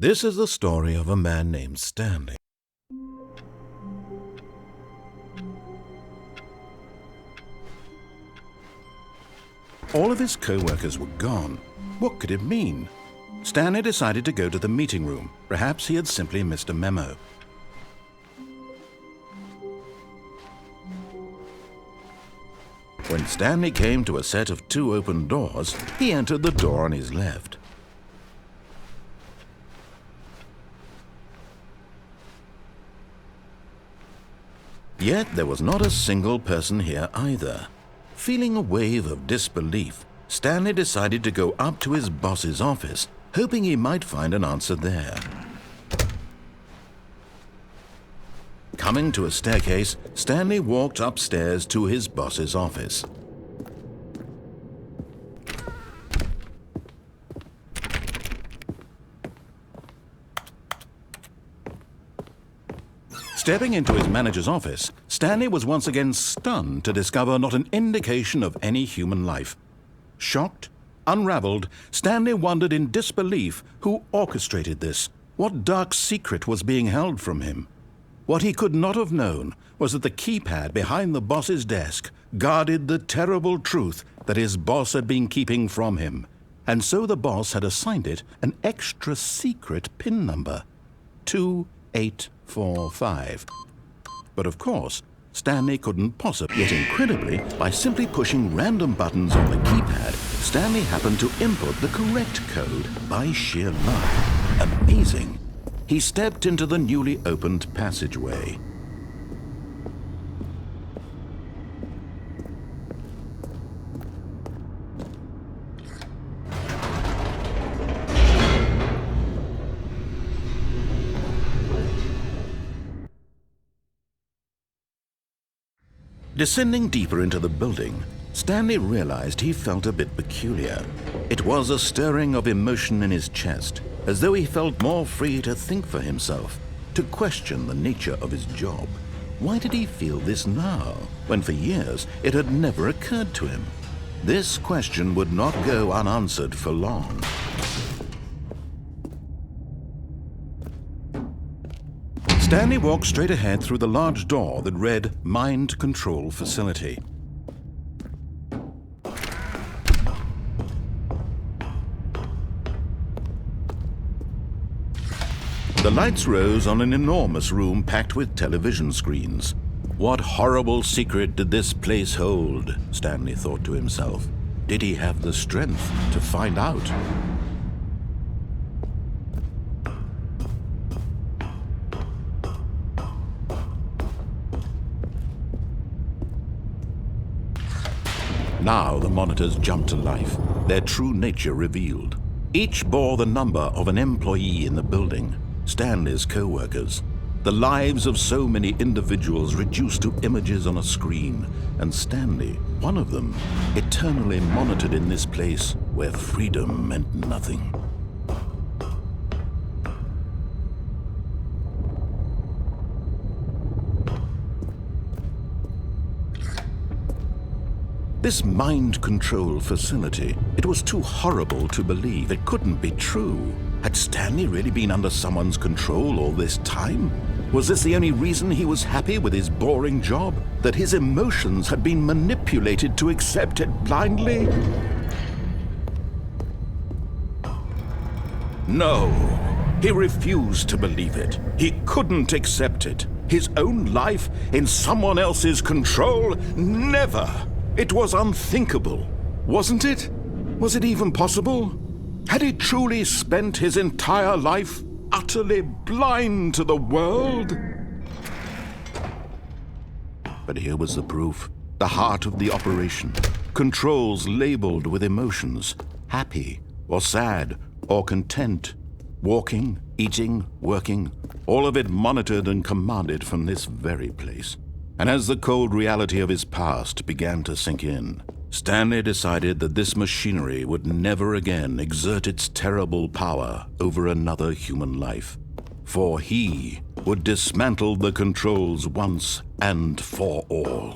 This is the story of a man named Stanley. All of his co-workers were gone. What could it mean? Stanley decided to go to the meeting room. Perhaps he had simply missed a memo. When Stanley came to a set of 2 open doors, he entered the door on his left. Yet there was not a single person here either. Feeling a wave of disbelief, Stanley decided to go up to his boss's office, hoping he might find an answer there. Coming to a staircase, Stanley walked upstairs to his boss's office. Stepping into his manager's office, Stanley was once again stunned to discover not an indication of any human life. Shocked, unraveled, Stanley wondered in disbelief who orchestrated this. What dark secret was being held from him? What he could not have known was that the keypad behind the boss's desk guarded the terrible truth that his boss had been keeping from him. And so the boss had assigned it an extra secret PIN number, 2845. But of course, Stanley couldn't possibly. Yet incredibly, by simply pushing random buttons on the keypad, Stanley happened to input the correct code by sheer luck. Amazing. He stepped into the newly opened passageway. Descending deeper into the building, Stanley realized he felt a bit peculiar. It was a stirring of emotion in his chest, as though he felt more free to think for himself, to question the nature of his job. Why did he feel this now, when for years it had never occurred to him? This question would not go unanswered for long. Stanley walked straight ahead through the large door that read Mind Control Facility. The lights rose on an enormous room packed with television screens. What horrible secret did this place hold? Stanley thought to himself. Did he have the strength to find out? Now the monitors jumped to life, their true nature revealed. Each bore the number of an employee in the building, Stanley's co-workers. The lives of so many individuals reduced to images on a screen, and Stanley, one of them, eternally monitored in this place where freedom meant nothing. This mind control facility, it was too horrible to believe. It couldn't be true. Had Stanley really been under someone's control all this time? Was this the only reason he was happy with his boring job? That his emotions had been manipulated to accept it blindly? No, he refused to believe it. He couldn't accept it. His own life in someone else's control? Never! It was unthinkable, wasn't it? Was it even possible? Had he truly spent his entire life utterly blind to the world? But here was the proof, the heart of the operation. Controls labeled with emotions, happy or sad or content. Walking, eating, working, all of it monitored and commanded from this very place. And as the cold reality of his past began to sink in, Stanley decided that this machinery would never again exert its terrible power over another human life. For he would dismantle the controls once and for all.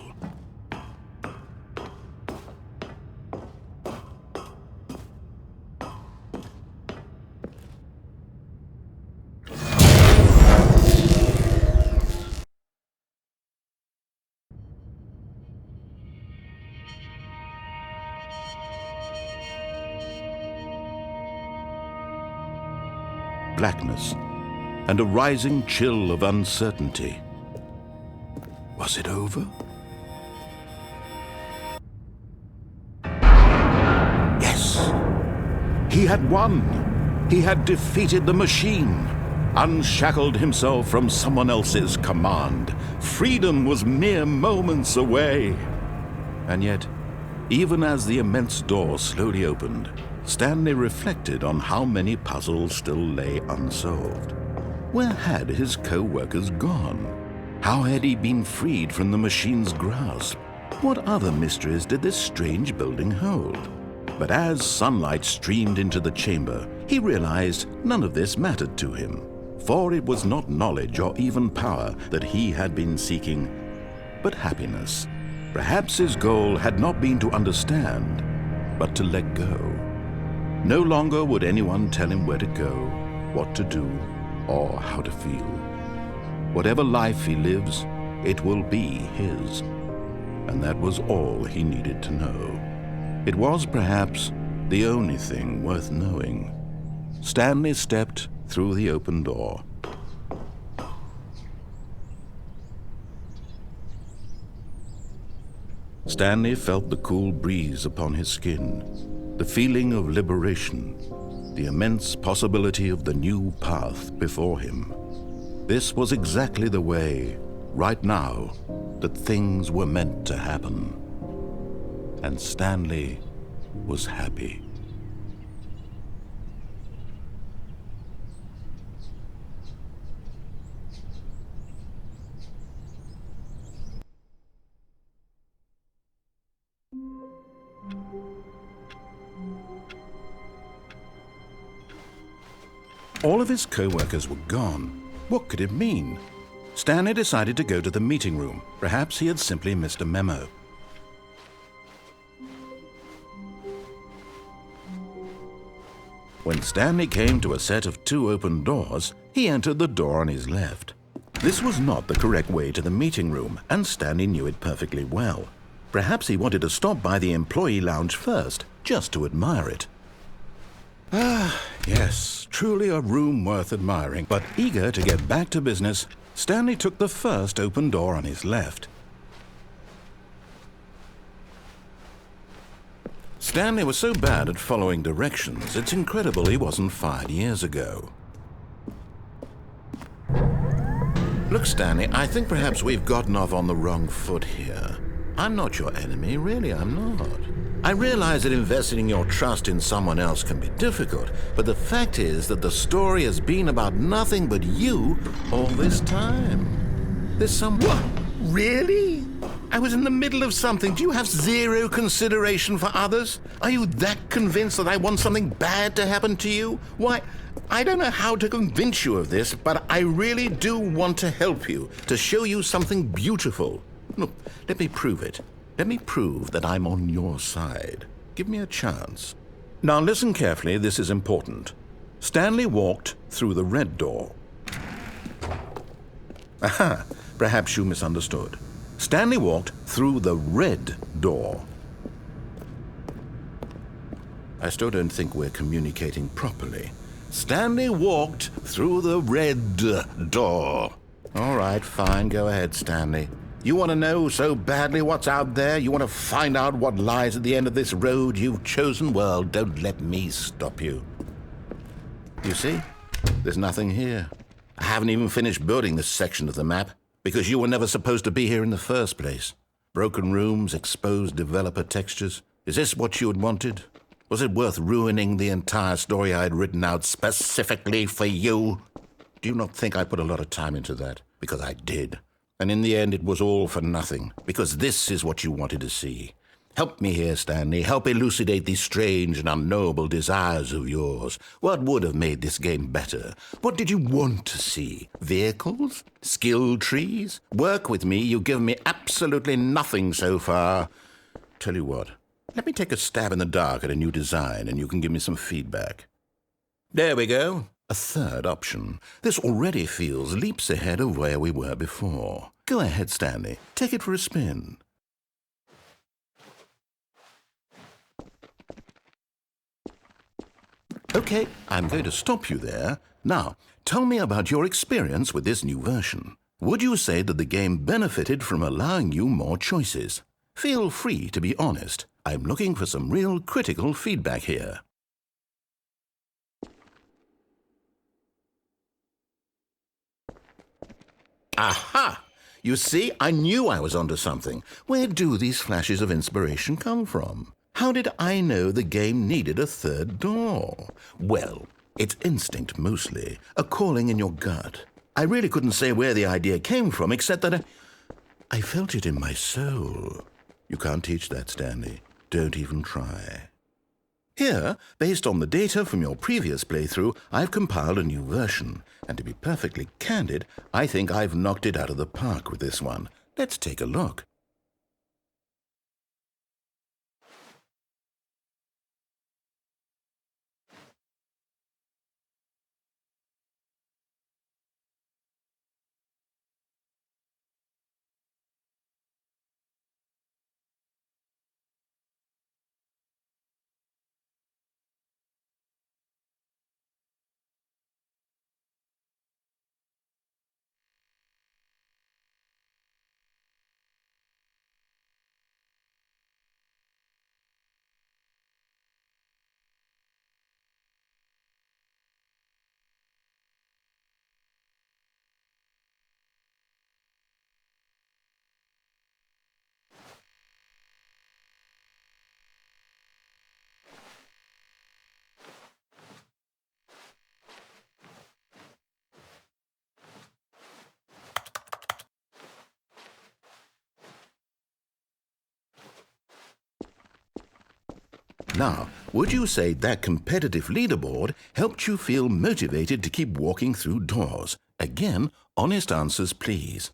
blackness and a rising chill of uncertainty. Was it over? Yes! He had won! He had defeated the machine, unshackled himself from someone else's command. Freedom was mere moments away. And yet, even as the immense door slowly opened, Stanley reflected on how many puzzles still lay unsolved. Where had his co-workers gone? How had he been freed from the machine's grasp? What other mysteries did this strange building hold? But as sunlight streamed into the chamber, he realized none of this mattered to him, for it was not knowledge or even power that he had been seeking, but happiness. Perhaps his goal had not been to understand, but to let go. No longer would anyone tell him where to go, what to do, or how to feel. Whatever life he lives, it will be his. And that was all he needed to know. It was perhaps the only thing worth knowing. Stanley stepped through the open door. Stanley felt the cool breeze upon his skin, the feeling of liberation, the immense possibility of the new path before him. This was exactly the way, right now, that things were meant to happen. And Stanley was happy. All of his co-workers were gone. What could it mean? Stanley decided to go to the meeting room. Perhaps he had simply missed a memo. When Stanley came to a set of 2 open doors, he entered the door on his left. This was not the correct way to the meeting room, and Stanley knew it perfectly well. Perhaps he wanted to stop by the employee lounge first, just to admire it. Ah, yes, truly a room worth admiring. But eager to get back to business, Stanley took the first open door on his left. Stanley was so bad at following directions, it's incredible he wasn't fired years ago. Look, Stanley, I think perhaps we've gotten off on the wrong foot here. I'm not your enemy, really, I'm not. I realize that investing your trust in someone else can be difficult, but the fact is that the story has been about nothing but you all this time. There's some... What? Really? I was in the middle of something. Do you have zero consideration for others? Are you that convinced that I want something bad to happen to you? Why, I don't know how to convince you of this, but I really do want to help you, to show you something beautiful. Look, let me prove it. Let me prove that I'm on your side. Give me a chance. Now listen carefully, this is important. Stanley walked through the red door. Aha, perhaps you misunderstood. Stanley walked through the red door. I still don't think we're communicating properly. Stanley walked through the red door. All right, fine, go ahead, Stanley. You want to know so badly what's out there? You want to find out what lies at the end of this road you've chosen? Well, don't let me stop you. You see? There's nothing here. I haven't even finished building this section of the map, because you were never supposed to be here in the first place. Broken rooms, exposed developer textures. Is this what you had wanted? Was it worth ruining the entire story I had written out specifically for you? Do you not think I put a lot of time into that? Because I did. And in the end, it was all for nothing, because this is what you wanted to see. Help me here, Stanley. Help elucidate these strange and unknowable desires of yours. What would have made this game better? What did you want to see? Vehicles? Skill trees? Work with me. You've given me absolutely nothing so far. Tell you what, let me take a stab in the dark at a new design, and you can give me some feedback. There we go. A third option. This already feels leaps ahead of where we were before. Go ahead, Stanley. Take it for a spin. Okay, I'm going to stop you there. Now, tell me about your experience with this new version. Would you say that the game benefited from allowing you more choices? Feel free to be honest. I'm looking for some real critical feedback here. Aha! You see, I knew I was onto something. Where do these flashes of inspiration come from? How did I know the game needed a third door? Well, it's instinct mostly, a calling in your gut. I really couldn't say where the idea came from, except that I felt it in my soul. You can't teach that, Stanley. Don't even try. Here, based on the data from your previous playthrough, I've compiled a new version. And to be perfectly candid, I think I've knocked it out of the park with this one. Let's take a look. Now, would you say that competitive leaderboard helped you feel motivated to keep walking through doors? Again, honest answers, please.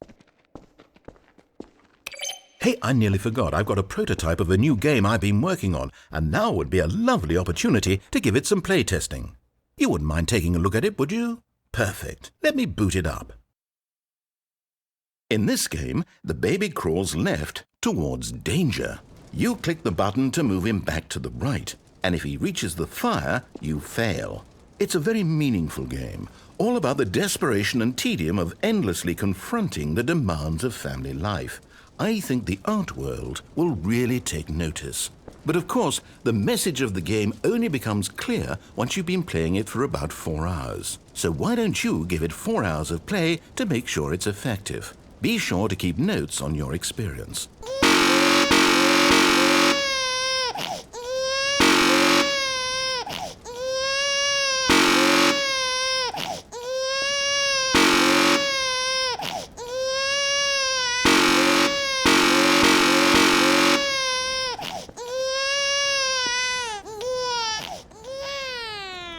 Hey, I nearly forgot. I've got a prototype of a new game I've been working on, and now would be a lovely opportunity to give it some playtesting. You wouldn't mind taking a look at it, would you? Perfect. Let me boot it up. In this game, the baby crawls left towards danger. You click the button to move him back to the right, and if he reaches the fire, you fail. It's a very meaningful game, all about the desperation and tedium of endlessly confronting the demands of family life. I think the art world will really take notice. But of course, the message of the game only becomes clear once you've been playing it for about 4 hours. So why don't you give it 4 hours of play to make sure it's effective? Be sure to keep notes on your experience.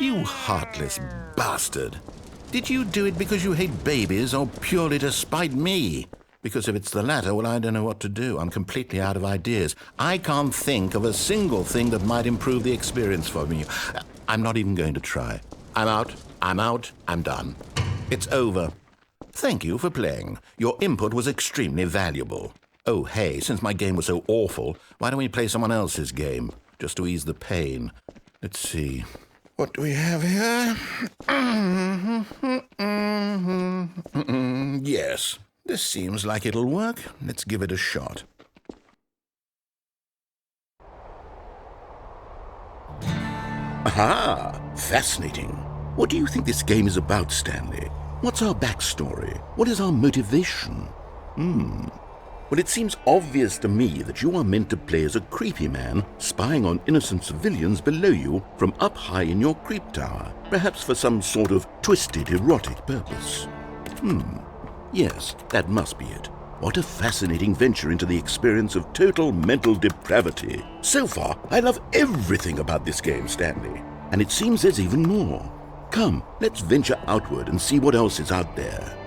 You heartless bastard. Did you do it because you hate babies or purely to spite me? Because if it's the latter, well, I don't know what to do. I'm completely out of ideas. I can't think of a single thing that might improve the experience for me. I'm not even going to try. I'm out, I'm done. It's over. Thank you for playing. Your input was extremely valuable. Oh, hey, since my game was so awful, why don't we play someone else's game? Just to ease the pain. Let's see. What do we have here? Yes, this seems like it'll work. Let's give it a shot. Aha! Fascinating. What do you think this game is about, Stanley? What's our backstory? What is our motivation? Well, it seems obvious to me that you are meant to play as a creepy man spying on innocent civilians below you from up high in your creep tower, perhaps for some sort of twisted erotic purpose. Yes, that must be it. What a fascinating venture into the experience of total mental depravity. So far, I love everything about this game, Stanley. And it seems there's even more. Come, let's venture outward and see what else is out there.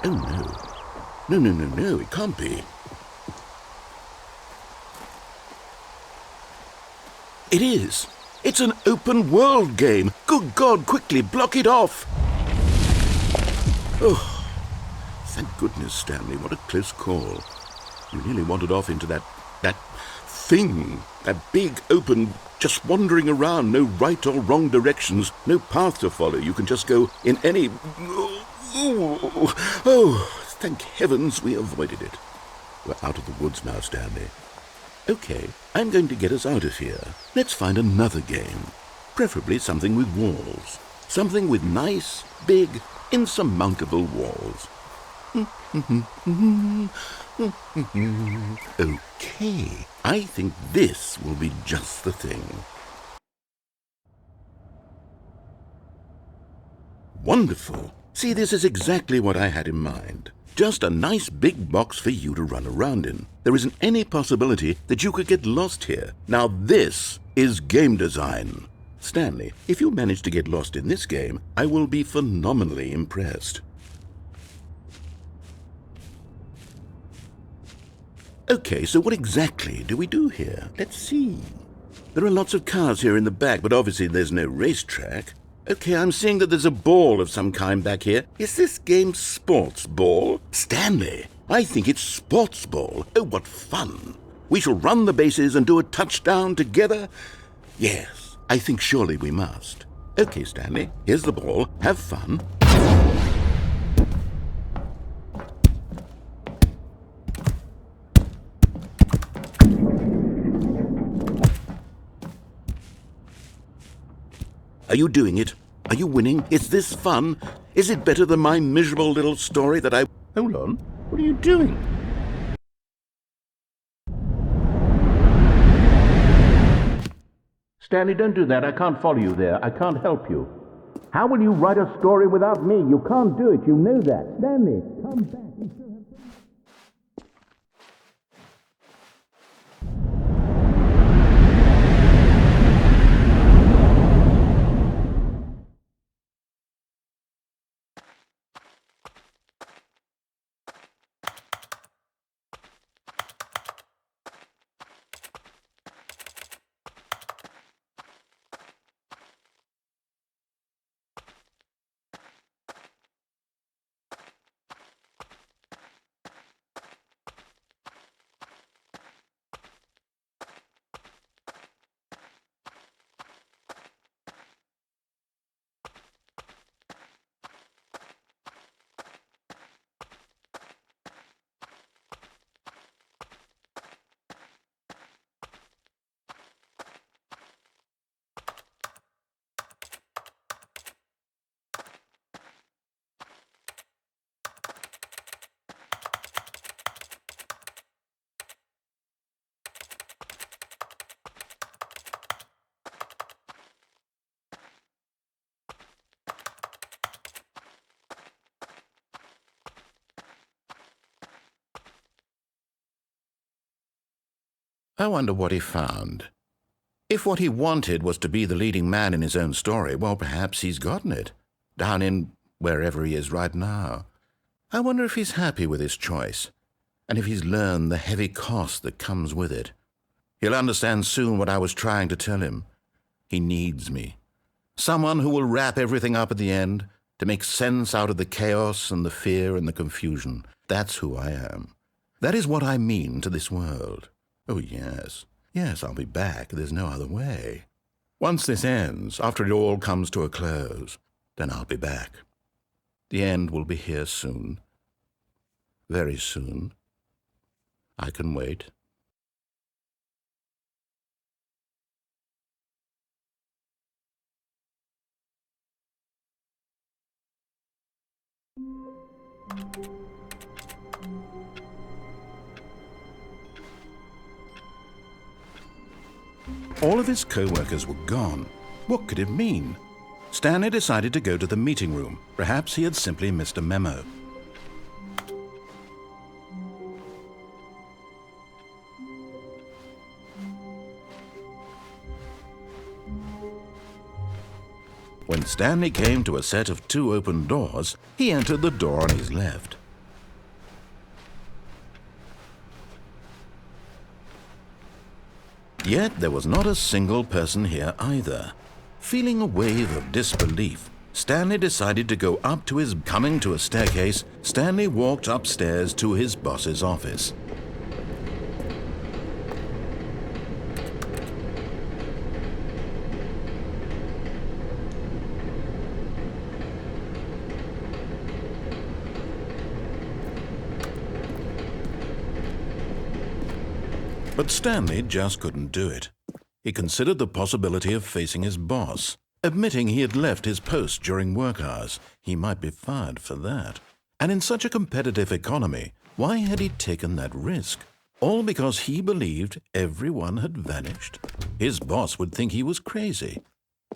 Oh, no. No, it can't be. It is. It's an open world game. Good God, quickly, block it off. Oh, thank goodness, Stanley. What a close call. You nearly wandered off into that thing. That big, open, just wandering around. No right or wrong directions. No path to follow. You can just go in any... Oh, thank heavens we avoided it. We're out of the woods now, Stanley. Okay, I'm going to get us out of here. Let's find another game. Preferably something with walls. Something with nice, big, insurmountable walls. Okay, I think this will be just the thing. Wonderful. See, this is exactly what I had in mind. Just a nice big box for you to run around in. There isn't any possibility that you could get lost here. Now this is game design. Stanley, if you manage to get lost in this game, I will be phenomenally impressed. Okay, so what exactly do we do here? Let's see. There are lots of cars here in the back, but obviously there's no racetrack. Okay, I'm seeing that there's a ball of some kind back here. Is this game sports ball? Stanley, I think it's sports ball. Oh, what fun. We shall run the bases and do a touchdown together? Yes, I think surely we must. Okay, Stanley, here's the ball. Have fun. Are you doing it? Are you winning? Is this fun? Is it better than my miserable little story that I... Hold on. What are you doing? Stanley, don't do that. I can't follow you there. I can't help you. How will you write a story without me? You can't do it. You know that. Stanley, come back. I wonder what he found. If what he wanted was to be the leading man in his own story, well, perhaps he's gotten it, down in wherever he is right now. I wonder if he's happy with his choice, and if he's learned the heavy cost that comes with it. He'll understand soon what I was trying to tell him. He needs me. Someone who will wrap everything up at the end, to make sense out of the chaos and the fear and the confusion. That's who I am. That is what I mean to this world. Oh, yes. Yes, I'll be back. There's no other way. Once this ends, after it all comes to a close, then I'll be back. The end will be here soon. Very soon. I can wait. All of his co-workers were gone. What could it mean? Stanley decided to go to the meeting room. Perhaps he had simply missed a memo. When Stanley came to a set of 2 open doors, he entered the door on his left. Yet there was not a single person here either. Feeling a wave of disbelief, Stanley decided to go up to his... Coming to a staircase, Stanley walked upstairs to his boss's office. But Stanley just couldn't do it. He considered the possibility of facing his boss. Admitting he had left his post during work hours, he might be fired for that. And in such a competitive economy, why had he taken that risk? All because he believed everyone had vanished? His boss would think he was crazy.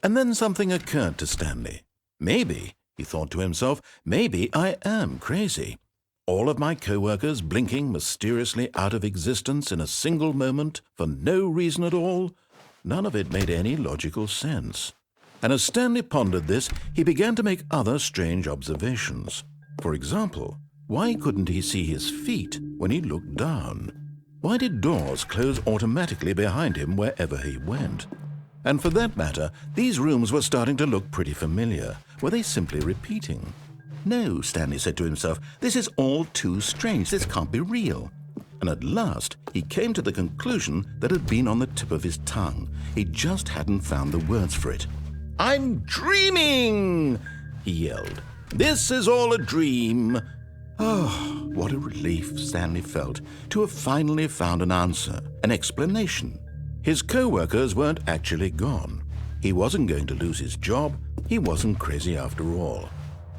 And then something occurred to Stanley. Maybe, he thought to himself, maybe I am crazy. All of my co-workers blinking mysteriously out of existence in a single moment for no reason at all? None of it made any logical sense. And as Stanley pondered this, he began to make other strange observations. For example, why couldn't he see his feet when he looked down? Why did doors close automatically behind him wherever he went? And for that matter, these rooms were starting to look pretty familiar. Were they simply repeating? No, Stanley said to himself, this is all too strange. This can't be real. And at last, he came to the conclusion that had been on the tip of his tongue. He just hadn't found the words for it. "I'm dreaming!" he yelled. "This is all a dream." Oh, what a relief Stanley felt to have finally found an answer, an explanation. His co-workers weren't actually gone. He wasn't going to lose his job. He wasn't crazy after all.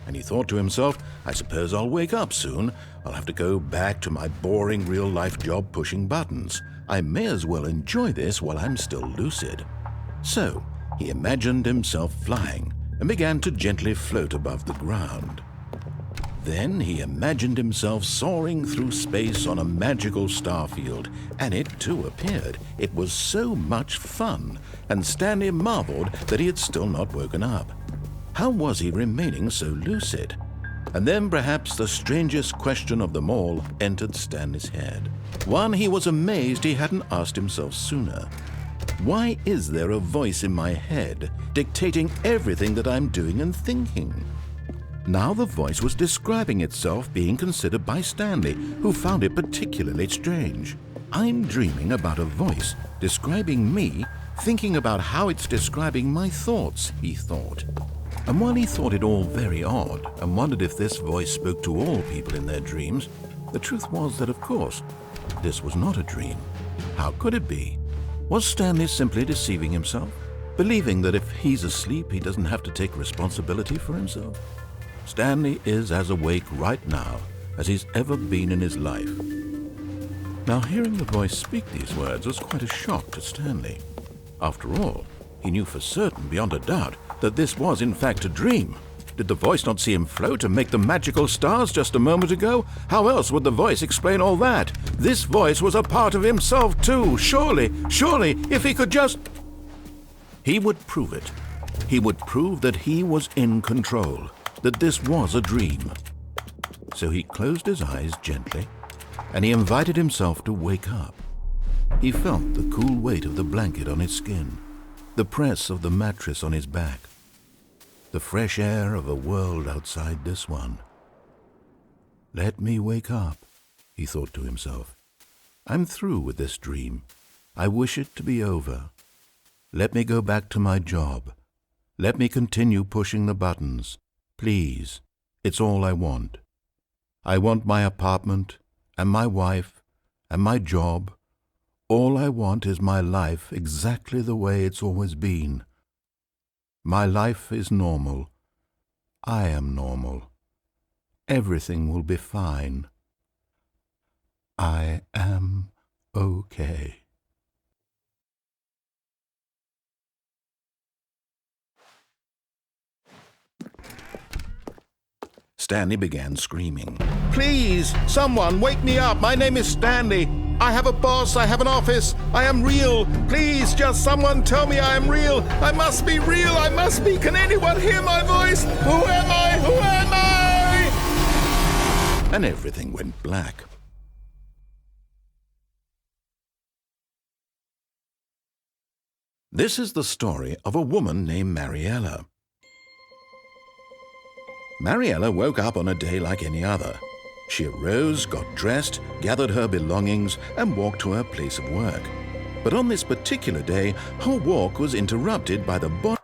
And he thought to himself, I suppose I'll wake up soon. I'll have to go back to my boring real-life job pushing buttons. I may as well enjoy this while I'm still lucid. So, he imagined himself flying and began to gently float above the ground. Then he imagined himself soaring through space on a magical starfield, and it too appeared. It was so much fun, and Stanley marveled that he had still not woken up. How was he remaining so lucid? And then perhaps the strangest question of them all entered Stanley's head. One he was amazed he hadn't asked himself sooner. Why is there a voice in my head dictating everything that I'm doing and thinking? Now the voice was describing itself being considered by Stanley, who found it particularly strange. I'm dreaming about a voice describing me, thinking about how it's describing my thoughts, he thought. And while he thought it all very odd and wondered if this voice spoke to all people in their dreams, the truth was that, of course, this was not a dream. How could it be? Was Stanley simply deceiving himself, believing that if he's asleep, he doesn't have to take responsibility for himself? Stanley is as awake right now as he's ever been in his life. Now, hearing the voice speak these words was quite a shock to Stanley. After all, he knew for certain, beyond a doubt, that this was in fact a dream. Did the voice not see him float and make the magical stars just a moment ago? How else would the voice explain all that? This voice was a part of himself too. Surely, if he could just... He would prove it. He would prove that he was in control, that this was a dream. So he closed his eyes gently, and he invited himself to wake up. He felt the cool weight of the blanket on his skin, the press of the mattress on his back, the fresh air of a world outside this one. Let me wake up, he thought to himself. I'm through with this dream. I wish it to be over. Let me go back to my job. Let me continue pushing the buttons. Please, it's all I want. I want my apartment and my wife and my job. All I want is my life exactly the way it's always been. My life is normal. I am normal. Everything will be fine. I am okay. Stanley began screaming. Please, someone, wake me up. My name is Stanley. I have a boss. I have an office. I am real. Please, just someone tell me I am real. I must be real. I must be. Can anyone hear my voice? Who am I? Who am I? And everything went black. This is the story of a woman named Mariella. Mariella woke up on a day like any other. She arose, got dressed, gathered her belongings, and walked to her place of work. But on this particular day, her walk was interrupted by the body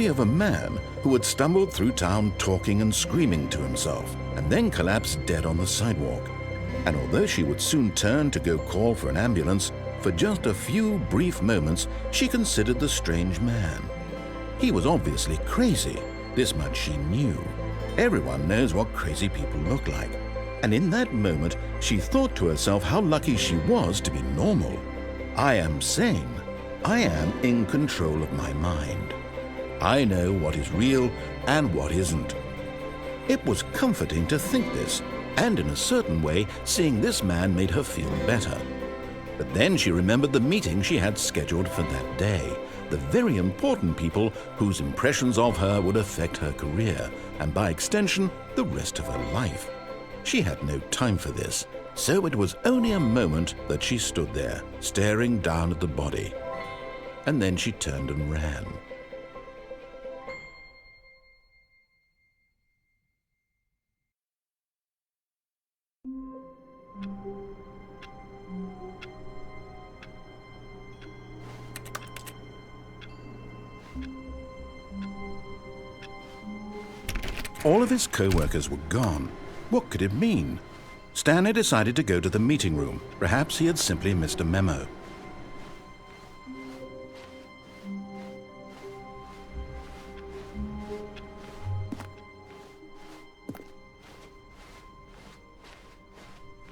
of a man who had stumbled through town talking and screaming to himself, and then collapsed dead on the sidewalk. And although she would soon turn to go call for an ambulance, for just a few brief moments she considered the strange man. He was obviously crazy, this much she knew. Everyone knows what crazy people look like. And in that moment she thought to herself how lucky she was to be normal. I am sane. I am in control of my mind. I know what is real and what isn't. It was comforting to think this, and in a certain way, seeing this man made her feel better. But then she remembered the meeting she had scheduled for that day, the very important people whose impressions of her would affect her career, and by extension, the rest of her life. She had no time for this, so it was only a moment that she stood there, staring down at the body. And then she turned and ran. All of his co-workers were gone. What could it mean? Stanley decided to go to the meeting room. Perhaps he had simply missed a memo.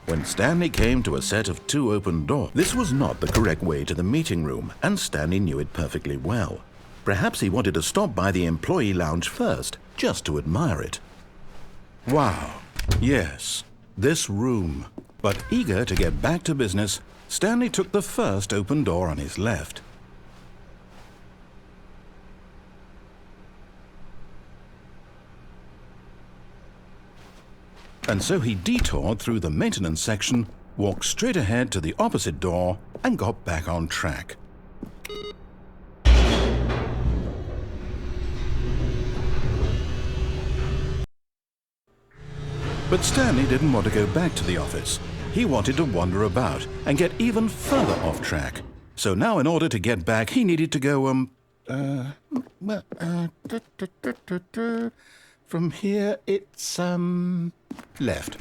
When Stanley came to a set of 2 open doors, this was not the correct way to the meeting room, and Stanley knew it perfectly well. Perhaps he wanted to stop by the employee lounge first, just to admire it. Wow, yes, this room. But eager to get back to business, Stanley took the first open door on his left. And so he detoured through the maintenance section, walked straight ahead to the opposite door, and got back on track. But Stanley didn't want to go back to the office. He wanted to wander about and get even further off track. So now in order to get back, he needed to go, from here it's, left.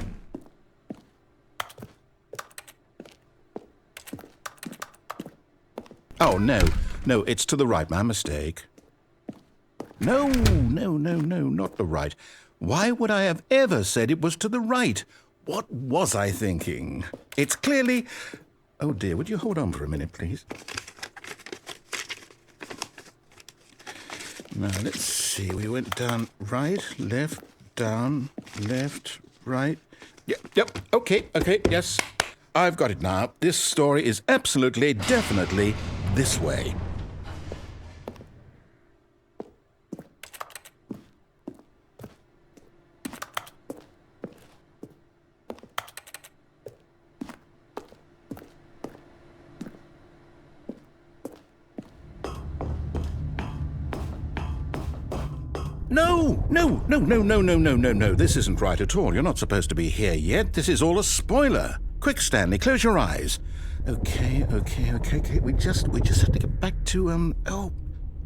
Oh, no, it's to the right, my mistake. No, not the right. Why would I have ever said it was to the right? What was I thinking? It's clearly... Oh dear, would you hold on for a minute, please? Now, let's see. We went down right, left, down, left, right. Yep, okay, yes. I've got it now. This story is absolutely, definitely this way. No. This isn't right at all. You're not supposed to be here yet. This is all a spoiler. Quick, Stanley, close your eyes. Okay. We just have to get back to, oh,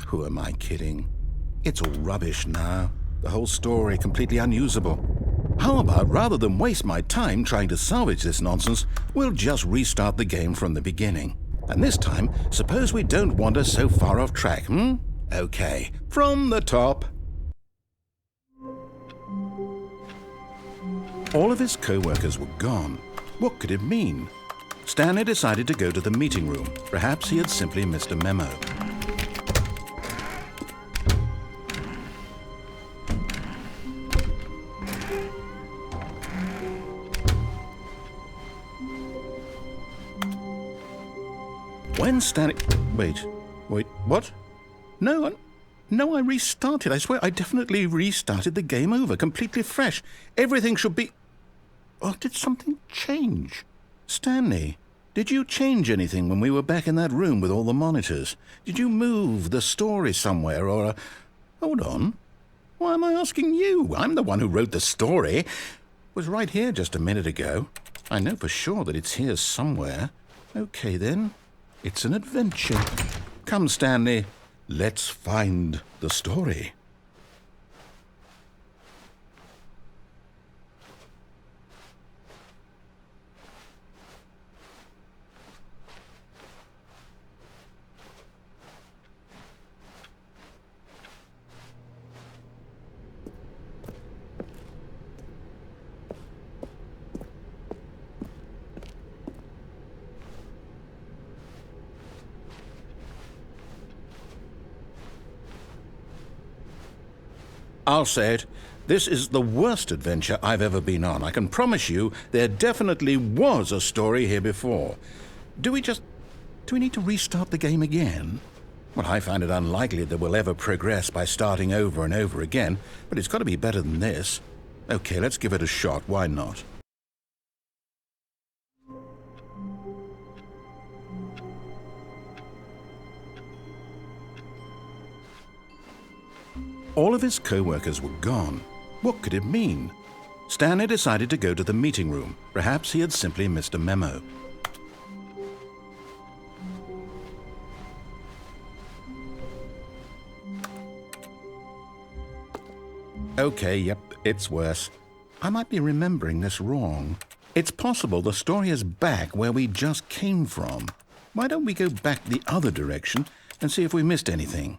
who am I kidding? It's all rubbish now. The whole story completely unusable. How about, rather than waste my time trying to salvage this nonsense, we'll just restart the game from the beginning. And this time, suppose we don't wander so far off track, Okay, from the top. All of his co-workers were gone. What could it mean? Stanley decided to go to the meeting room. Perhaps he had simply missed a memo. When Stanley... Wait, what? No, No, I restarted. I swear I definitely restarted the game over, completely fresh. Everything should be... Oh, did something change? Stanley, did you change anything when we were back in that room with all the monitors? Did you move the story somewhere or... Hold on. Why am I asking you? I'm the one who wrote the story. It was right here just a minute ago. I know for sure that it's here somewhere. Okay, then. It's an adventure. Come, Stanley. Let's find the story. I'll say it. This is the worst adventure I've ever been on. I can promise you there definitely was a story here before. Do we need to restart the game again? Well, I find it unlikely that we'll ever progress by starting over and over again, but it's got to be better than this. Okay, let's give it a shot. Why not? All of his co-workers were gone. What could it mean? Stanley decided to go to the meeting room. Perhaps he had simply missed a memo. Okay, yep, it's worse. I might be remembering this wrong. It's possible the story is back where we just came from. Why don't we go back the other direction and see if we missed anything?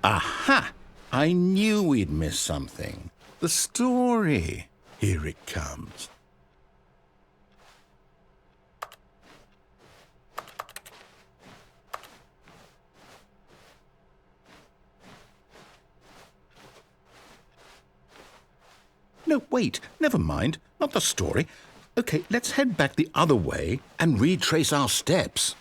Aha! I knew we'd miss something. The story. Here it comes. No, wait. Never mind. Not the story. Okay, let's head back the other way and retrace our steps.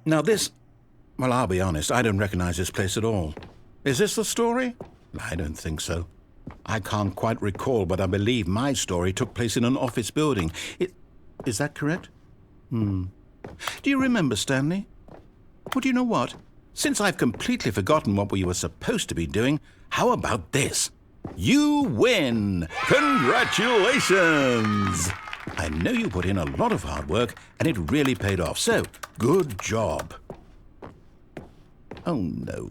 Now this... Well, I'll be honest, I don't recognize this place at all. Is this the story? I don't think so. I can't quite recall, but I believe my story took place in an office building. Is that correct? Do you remember, Stanley? Well, do you know what? Since I've completely forgotten what we were supposed to be doing, how about this? You win! Congratulations! I know you put in a lot of hard work, and it really paid off, so good job. Oh, no.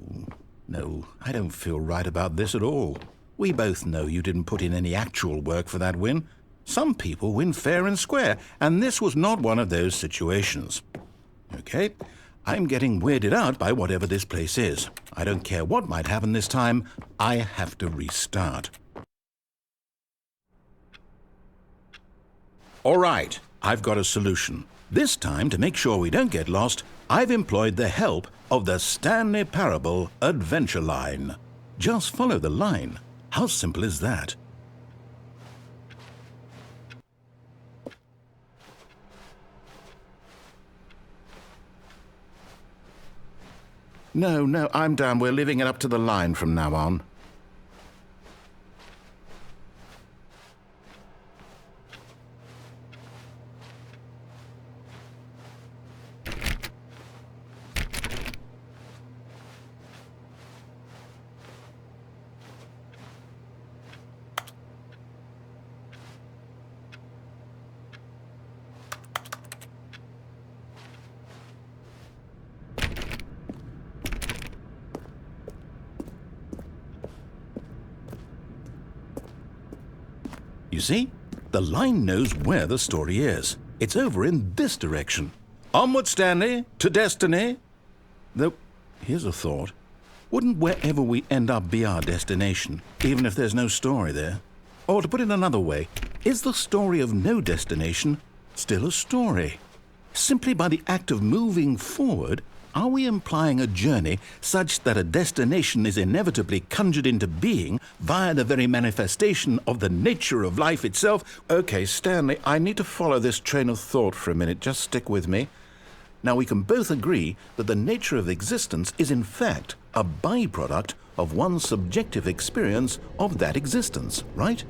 No, I don't feel right about this at all. We both know you didn't put in any actual work for that win. Some people win fair and square, and this was not one of those situations. Okay, I'm getting weirded out by whatever this place is. I don't care what might happen this time, I have to restart. All right, I've got a solution. This time, to make sure we don't get lost, I've employed the help of the Stanley Parable Adventure Line. Just follow the line. How simple is that? No, I'm down. We're leaving it up to the line from now on. You see, the line knows where the story is. It's over in this direction. Onward, Stanley, to destiny. Though, here's a thought. Wouldn't wherever we end up be our destination, even if there's no story there? Or to put it another way, is the story of no destination still a story. Simply by the act of moving forward, are we implying a journey such that a destination is inevitably conjured into being via the very manifestation of the nature of life itself? Okay, Stanley, I need to follow this train of thought for a minute. Just stick with me. Now, we can both agree that the nature of existence is in fact a byproduct of one's subjective experience of that existence, right?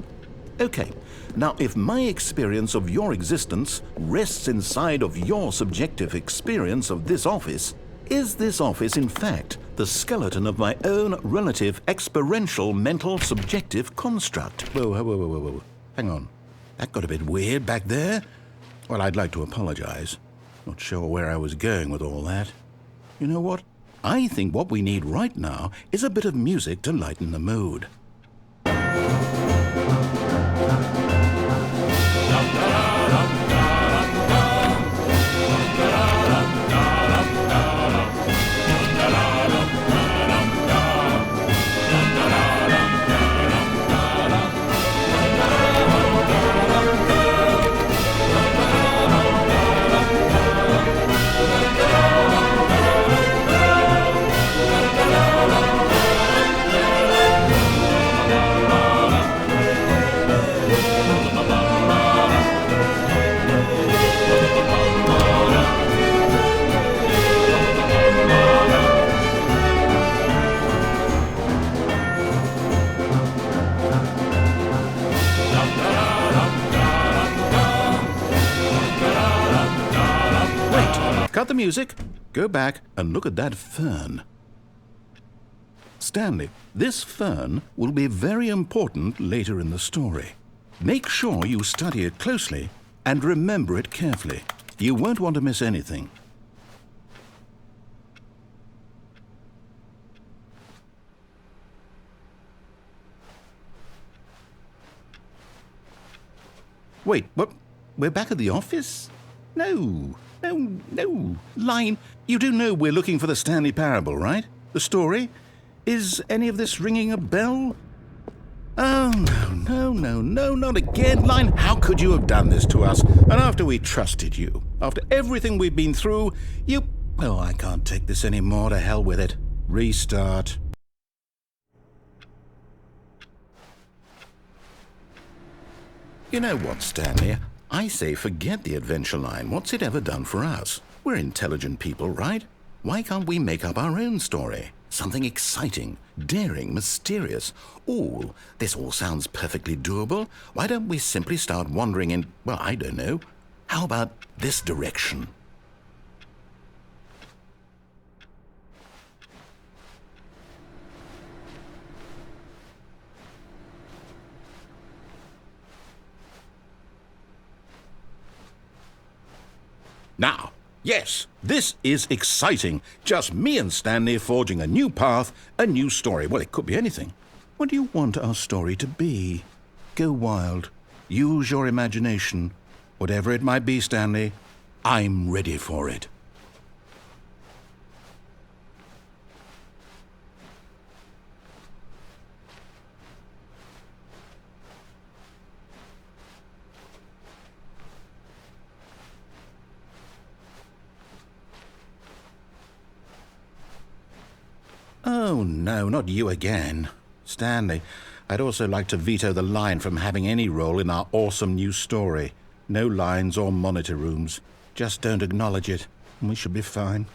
Okay, now if my experience of your existence rests inside of your subjective experience of this office, is this office in fact the skeleton of my own relative experiential mental subjective construct? Whoa. Hang on. That got a bit weird back there. Well, I'd like to apologize. Not sure where I was going with all that. You know what? I think what we need right now is a bit of music to lighten the mood. Cut the music, go back and look at that fern. Stanley, this fern will be very important later in the story. Make sure you study it closely and remember it carefully. You won't want to miss anything. Wait, what? We're back at the office? No. Line, you do know we're looking for the Stanley Parable, right? The story? Is any of this ringing a bell? Oh, no, not again. Line, how could you have done this to us? And after we trusted you, after everything we've been through, you... Oh, I can't take this anymore. To hell with it. Restart. You know what, Stanley? I say forget the adventure line. What's it ever done for us? We're intelligent people, right? Why can't we make up our own story? Something exciting, daring, mysterious. Ooh, this all sounds perfectly doable. Why don't we simply start wandering in, well, I don't know. How about this direction? Now, yes, this is exciting. Just me and Stanley forging a new path, a new story. Well, it could be anything. What do you want our story to be? Go wild. Use your imagination. Whatever it might be, Stanley, I'm ready for it. Oh, no, not you again. Stanley, I'd also like to veto the line from having any role in our awesome new story. No lines or monitor rooms. Just don't acknowledge it, and we should be fine.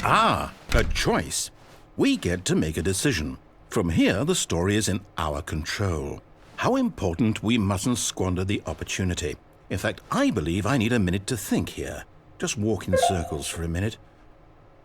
Ah, a choice. We get to make a decision. From here, the story is in our control. How important we mustn't squander the opportunity. In fact, I believe I need a minute to think here. Just walk in circles for a minute.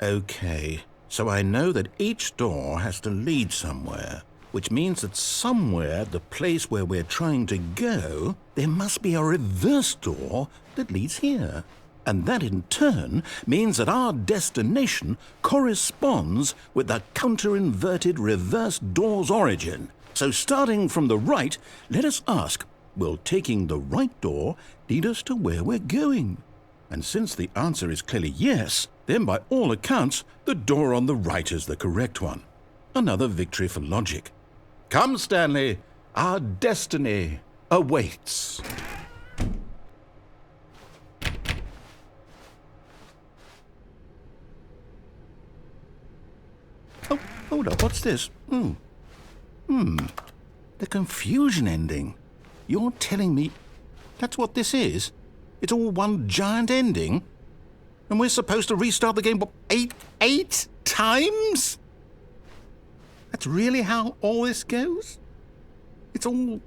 Okay, so I know that each door has to lead somewhere, which means that somewhere, the place where we're trying to go, there must be a reverse door that leads here. And that in turn means that our destination corresponds with the counter-inverted reverse door's origin. So starting from the right, let us ask, will taking the right door lead us to where we're going? And since the answer is clearly yes, then by all accounts, the door on the right is the correct one. Another victory for logic. Come, Stanley, our destiny awaits. Oh, hold up, what's this? The confusion ending. You're telling me that's what this is? It's all one giant ending? And we're supposed to restart the game, what, eight times? That's really how all this goes? It's all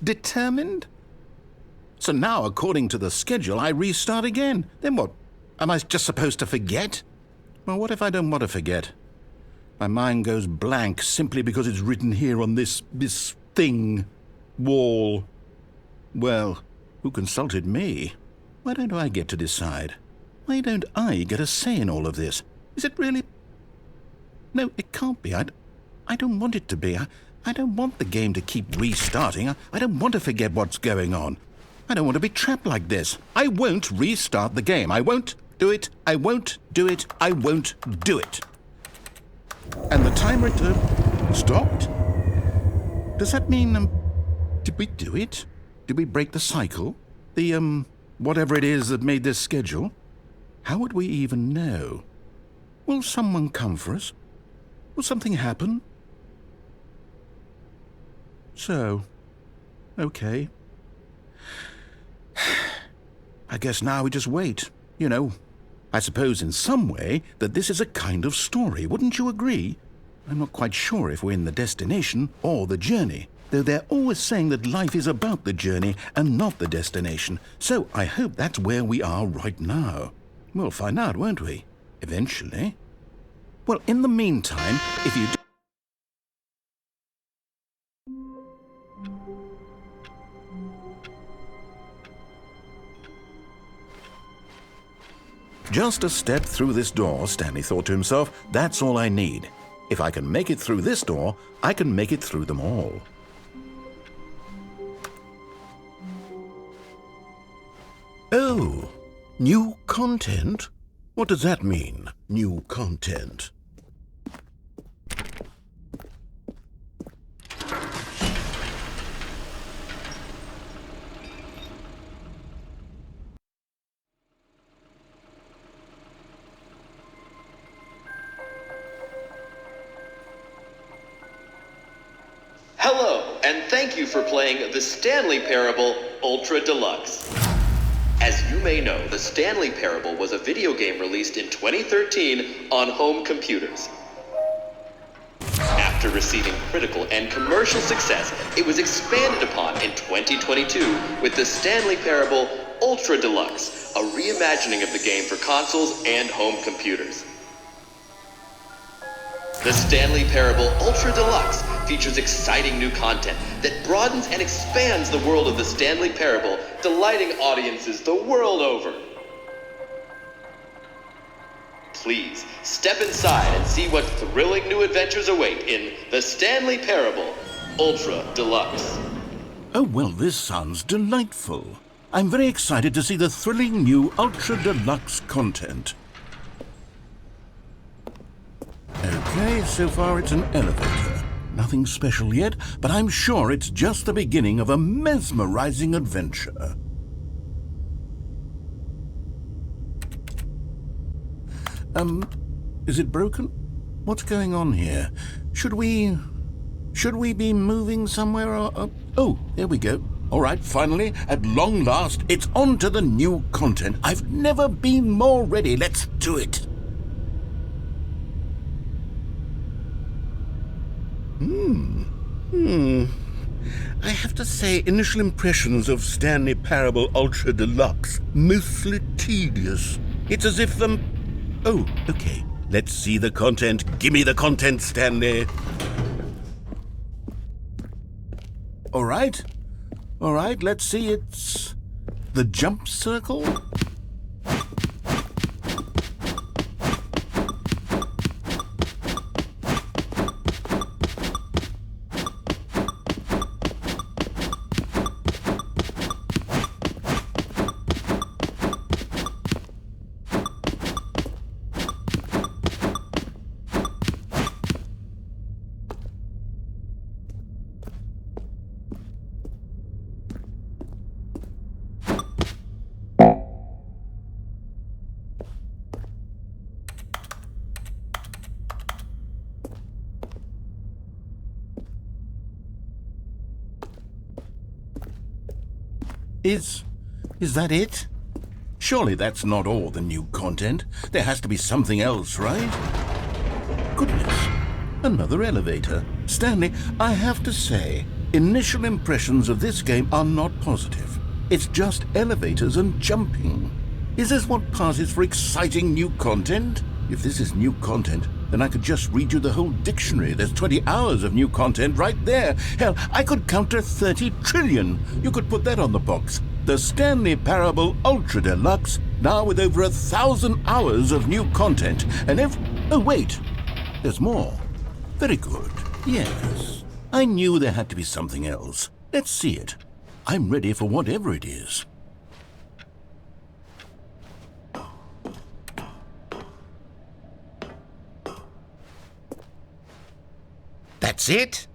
determined? So now, according to the schedule, I restart again. Then what? Am I just supposed to forget? Well, what if I don't want to forget? My mind goes blank simply because it's written here on this thing, wall. Well, who consulted me? Why don't I get to decide? Why don't I get a say in all of this? Is it really? No, it can't be. I don't want it to be. I don't want the game to keep restarting. I don't want to forget what's going on. I don't want to be trapped like this. I won't restart the game. I won't do it. I won't do it. I won't do it. And the timer stopped? Does that mean, did we do it? Did we break the cycle? The, whatever it is that made this schedule? How would we even know? Will someone come for us? Will something happen? So, okay. I guess now we just wait, you know. I suppose in some way that this is a kind of story, wouldn't you agree? I'm not quite sure if we're in the destination or the journey, though they're always saying that life is about the journey and not the destination, so I hope that's where we are right now. We'll find out, won't we? Eventually. Well, in the meantime, if you... Just a step through this door, Stanley thought to himself, that's all I need. If I can make it through this door, I can make it through them all. Oh, new content? What does that mean, new content? Hello, and thank you for playing the Stanley Parable Ultra Deluxe. As you may know, the Stanley Parable was a video game released in 2013 on home computers. After receiving critical and commercial success, it was expanded upon in 2022 with the Stanley Parable Ultra Deluxe, a reimagining of the game for consoles and home computers. The Stanley Parable Ultra Deluxe features exciting new content that broadens and expands the world of the Stanley Parable, delighting audiences the world over. Please, step inside and see what thrilling new adventures await in the Stanley Parable Ultra Deluxe. Oh, well, this sounds delightful. I'm very excited to see the thrilling new Ultra Deluxe content. Okay, so far it's an elevator. Nothing special yet, but I'm sure it's just the beginning of a mesmerizing adventure. Is it broken? What's going on here? Should we be moving somewhere or... Oh, there we go. All right, finally, at long last, it's on to the new content. I've never been more ready. Let's do it. I have to say, initial impressions of Stanley Parable Ultra Deluxe, mostly tedious. It's as if Oh, okay. Let's see the content. Gimme the content, Stanley. All right, let's see. It's the jump circle. Is that it? Surely that's not all the new content. There has to be something else, right? Goodness, another elevator. Stanley, I have to say, initial impressions of this game are not positive. It's just elevators and jumping. Is this what passes for exciting new content? If this is new content, then I could just read you the whole dictionary. There's 20 hours of new content right there. Hell, I could count to 30 trillion. You could put that on the box. The Stanley Parable Ultra Deluxe, now with over 1,000 hours of new content. And oh wait, there's more. Very good. Yes, I knew there had to be something else. Let's see it. I'm ready for whatever it is. That's it?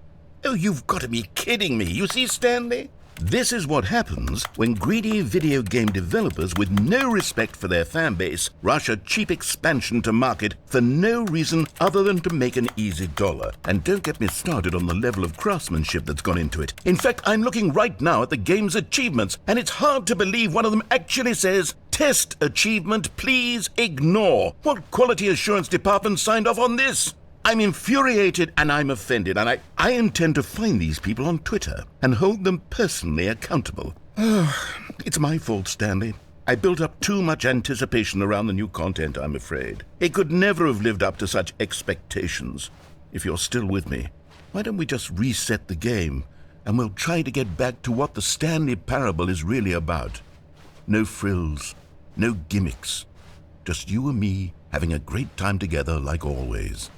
Oh, you've got to be kidding me. You see, Stanley? This is what happens when greedy video game developers with no respect for their fan base rush a cheap expansion to market for no reason other than to make an easy dollar. And don't get me started on the level of craftsmanship that's gone into it. In fact, I'm looking right now at the game's achievements, and it's hard to believe one of them actually says, "Test achievement, please ignore." What quality assurance department signed off on this? I'm infuriated and I'm offended, and I intend to find these people on Twitter and hold them personally accountable. It's my fault, Stanley. I built up too much anticipation around the new content, I'm afraid. It could never have lived up to such expectations. If you're still with me, why don't we just reset the game and we'll try to get back to what the Stanley Parable is really about. No frills, no gimmicks. Just you and me having a great time together like always.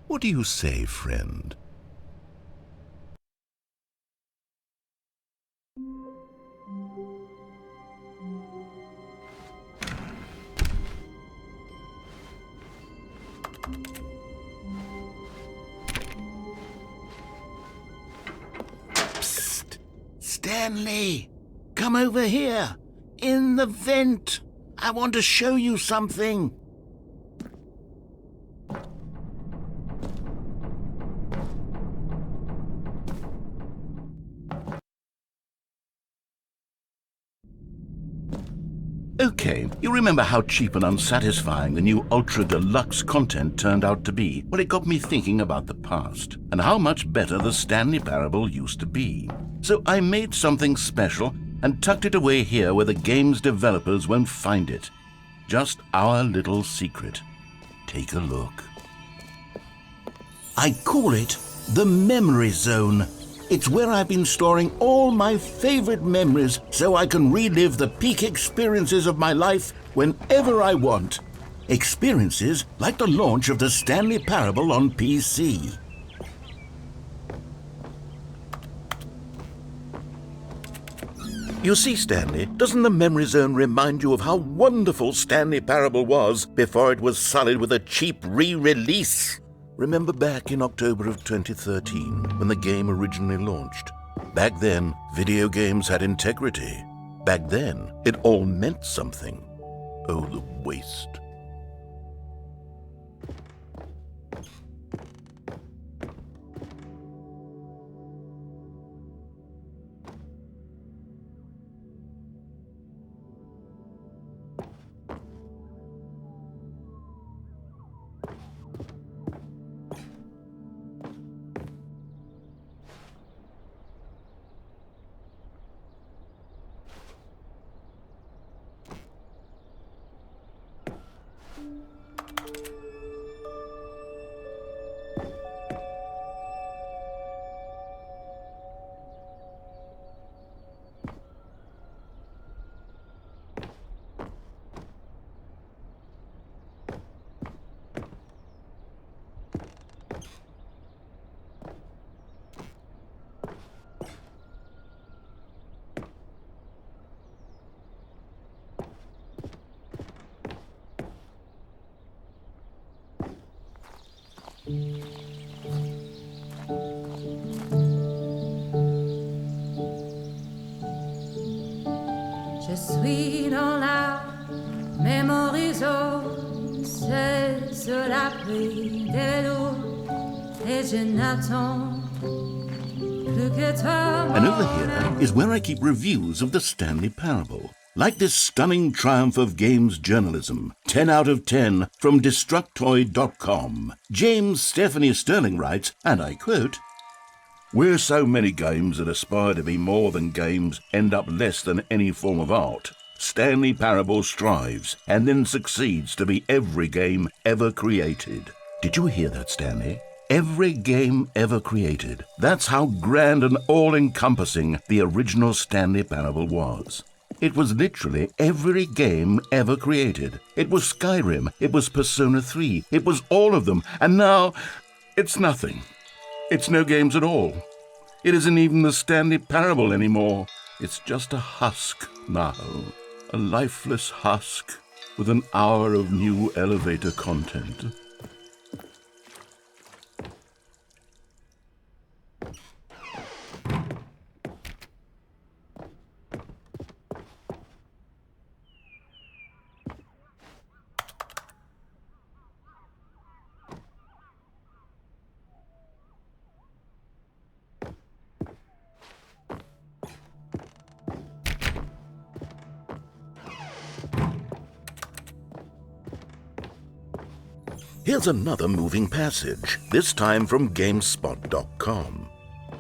What do you say, friend? Psst! Stanley! Come over here! In the vent! I want to show you something! Okay, you remember how cheap and unsatisfying the new Ultra Deluxe content turned out to be? Well, it got me thinking about the past and how much better the Stanley Parable used to be. So I made something special and tucked it away here where the game's developers won't find it. Just our little secret. Take a look. I call it the Memory Zone. It's where I've been storing all my favorite memories so I can relive the peak experiences of my life whenever I want. Experiences like the launch of the Stanley Parable on PC. You see, Stanley, doesn't the Memory Zone remind you of how wonderful Stanley Parable was before it was sullied with a cheap re-release? Remember back in October of 2013, when the game originally launched? Back then, video games had integrity. Back then, it all meant something. Oh, the waste. Je suis dans la Memory Zone, c'est sur l'abri des vélos et je n'attends plus que toi. And over here is where I keep reviews of the Stanley Parable. Like this stunning triumph of games journalism, 10 out of 10 from Destructoid.com. James Stephanie Sterling writes, and I quote, "Where so many games that aspire to be more than games end up less than any form of art, Stanley Parable strives and then succeeds to be every game ever created." Did you hear that, Stanley? Every game ever created. That's how grand and all-encompassing the original Stanley Parable was. It was literally every game ever created. It was Skyrim, it was Persona 3, it was all of them, and now it's nothing. It's no games at all. It isn't even the Stanley Parable anymore. It's just a husk now, a lifeless husk with an hour of new elevator content. Here's another moving passage, this time from GameSpot.com.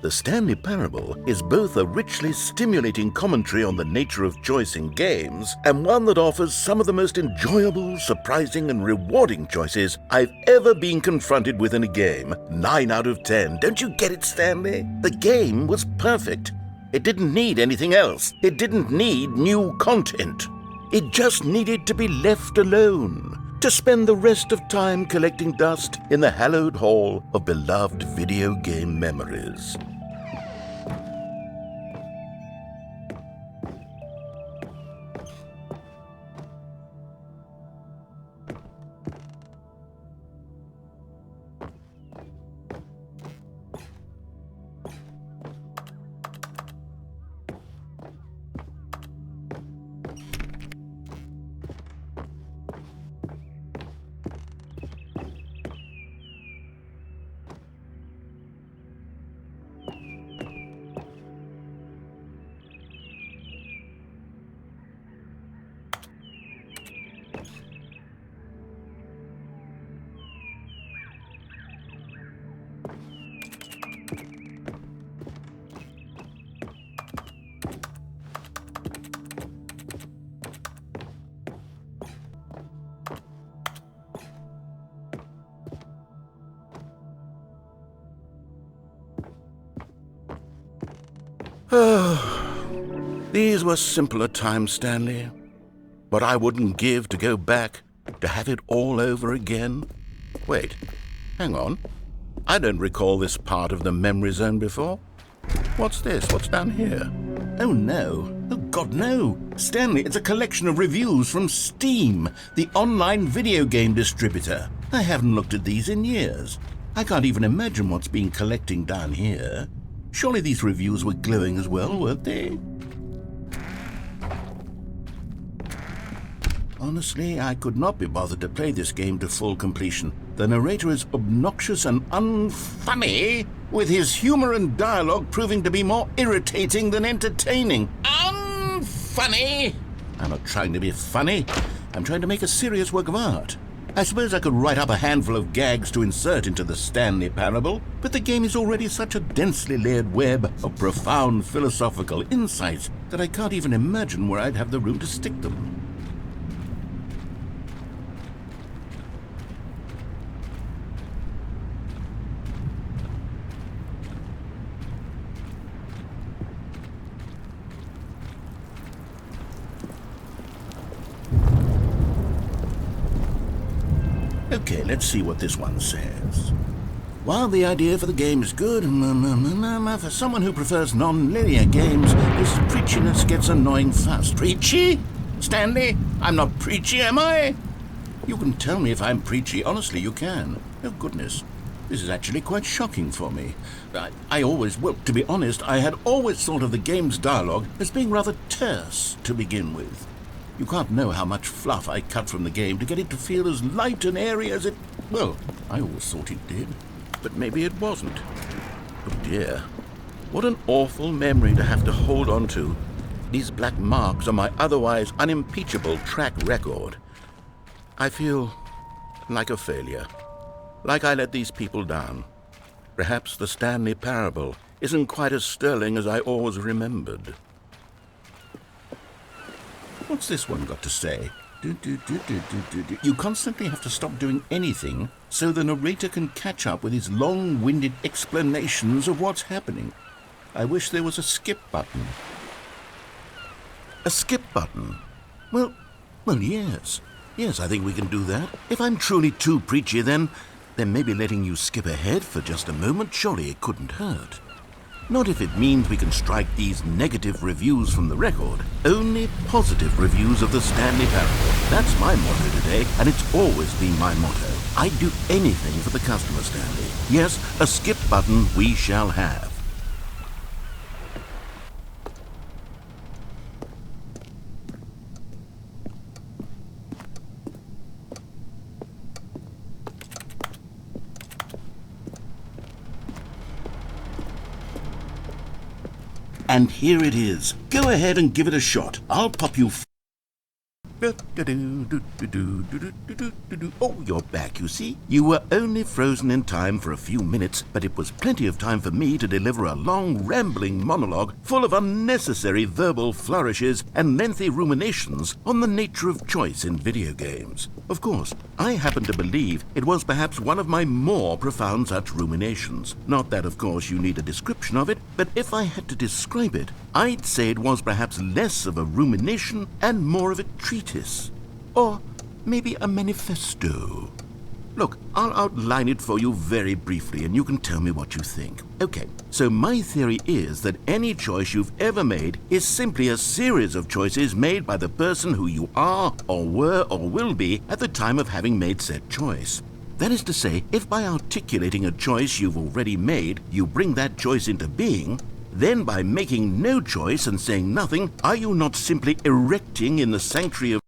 The Stanley Parable is both a richly stimulating commentary on the nature of choice in games and one that offers some of the most enjoyable, surprising, and rewarding choices I've ever been confronted with in a game. 9 out of 10. Don't you get it, Stanley? The game was perfect. It didn't need anything else. It didn't need new content. It just needed to be left alone, to spend the rest of time collecting dust in the hallowed hall of beloved video game memories. These were simpler times, Stanley. But I wouldn't give to go back, to have it all over again. Wait, hang on. I don't recall this part of the memory zone before. What's this? What's down here? Oh, no. Oh, God, no. Stanley, it's a collection of reviews from Steam, the online video game distributor. I haven't looked at these in years. I can't even imagine what's been collecting down here. Surely these reviews were glowing as well, weren't they? Honestly, I could not be bothered to play this game to full completion. The narrator is obnoxious and unfunny, with his humor and dialogue proving to be more irritating than entertaining. Unfunny! I'm not trying to be funny. I'm trying to make a serious work of art. I suppose I could write up a handful of gags to insert into the Stanley Parable, but the game is already such a densely layered web of profound philosophical insights that I can't even imagine where I'd have the room to stick them. Okay, let's see what this one says. While the idea for the game is good, for someone who prefers non-linear games, this preachiness gets annoying fast. Preachy? Stanley, I'm not preachy, am I? You can tell me if I'm preachy. Honestly, you can. Oh, goodness. This is actually quite shocking for me. To be honest, I had always thought of the game's dialogue as being rather terse to begin with. You can't know how much fluff I cut from the game to get it to feel as light and airy as it... Well, I always thought it did. But maybe it wasn't. Oh dear. What an awful memory to have to hold on to. These black marks on my otherwise unimpeachable track record. I feel like a failure. Like I let these people down. Perhaps the Stanley parable isn't quite as sterling as I always remembered. What's this one got to say? You constantly have to stop doing anything so the narrator can catch up with his long-winded explanations of what's happening. I wish there was a skip button. A skip button? Well, yes. Yes, I think we can do that. If I'm truly too preachy, then maybe letting you skip ahead for just a moment, surely it couldn't hurt. Not if it means we can strike these negative reviews from the record. Only positive reviews of the Stanley parable. That's my motto today, and it's always been my motto. I'd do anything for the customer, Stanley. Yes, a skip button we shall have. And here it is. Go ahead and give it a shot. I'll pop you. Oh, you're back, you see. You were only frozen in time for a few minutes, but it was plenty of time for me to deliver a long, rambling monologue full of unnecessary verbal flourishes and lengthy ruminations on the nature of choice in video games. Of course, I happen to believe it was perhaps one of my more profound such ruminations. Not that, of course, you need a description of it, but if I had to describe it, I'd say it was perhaps less of a rumination and more of a treatise. Or maybe a manifesto. Look, I'll outline it for you very briefly and you can tell me what you think. Okay, so my theory is that any choice you've ever made is simply a series of choices made by the person who you are or were or will be at the time of having made said choice. That is to say, if by articulating a choice you've already made, you bring that choice into being, then by making no choice and saying nothing, are you not simply erecting in the sanctuary of...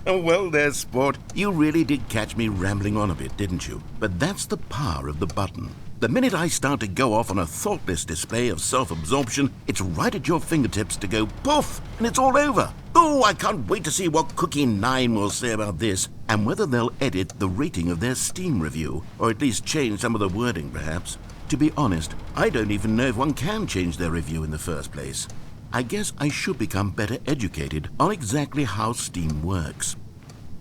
Well there, sport. You really did catch me rambling on a bit, didn't you? But that's the power of the button. The minute I start to go off on a thoughtless display of self-absorption, it's right at your fingertips to go poof, and it's all over. Oh, I can't wait to see what Cookie 9 will say about this, and whether they'll edit the rating of their Steam review, or at least change some of the wording, perhaps. To be honest, I don't even know if one can change their review in the first place. I guess I should become better educated on exactly how Steam works.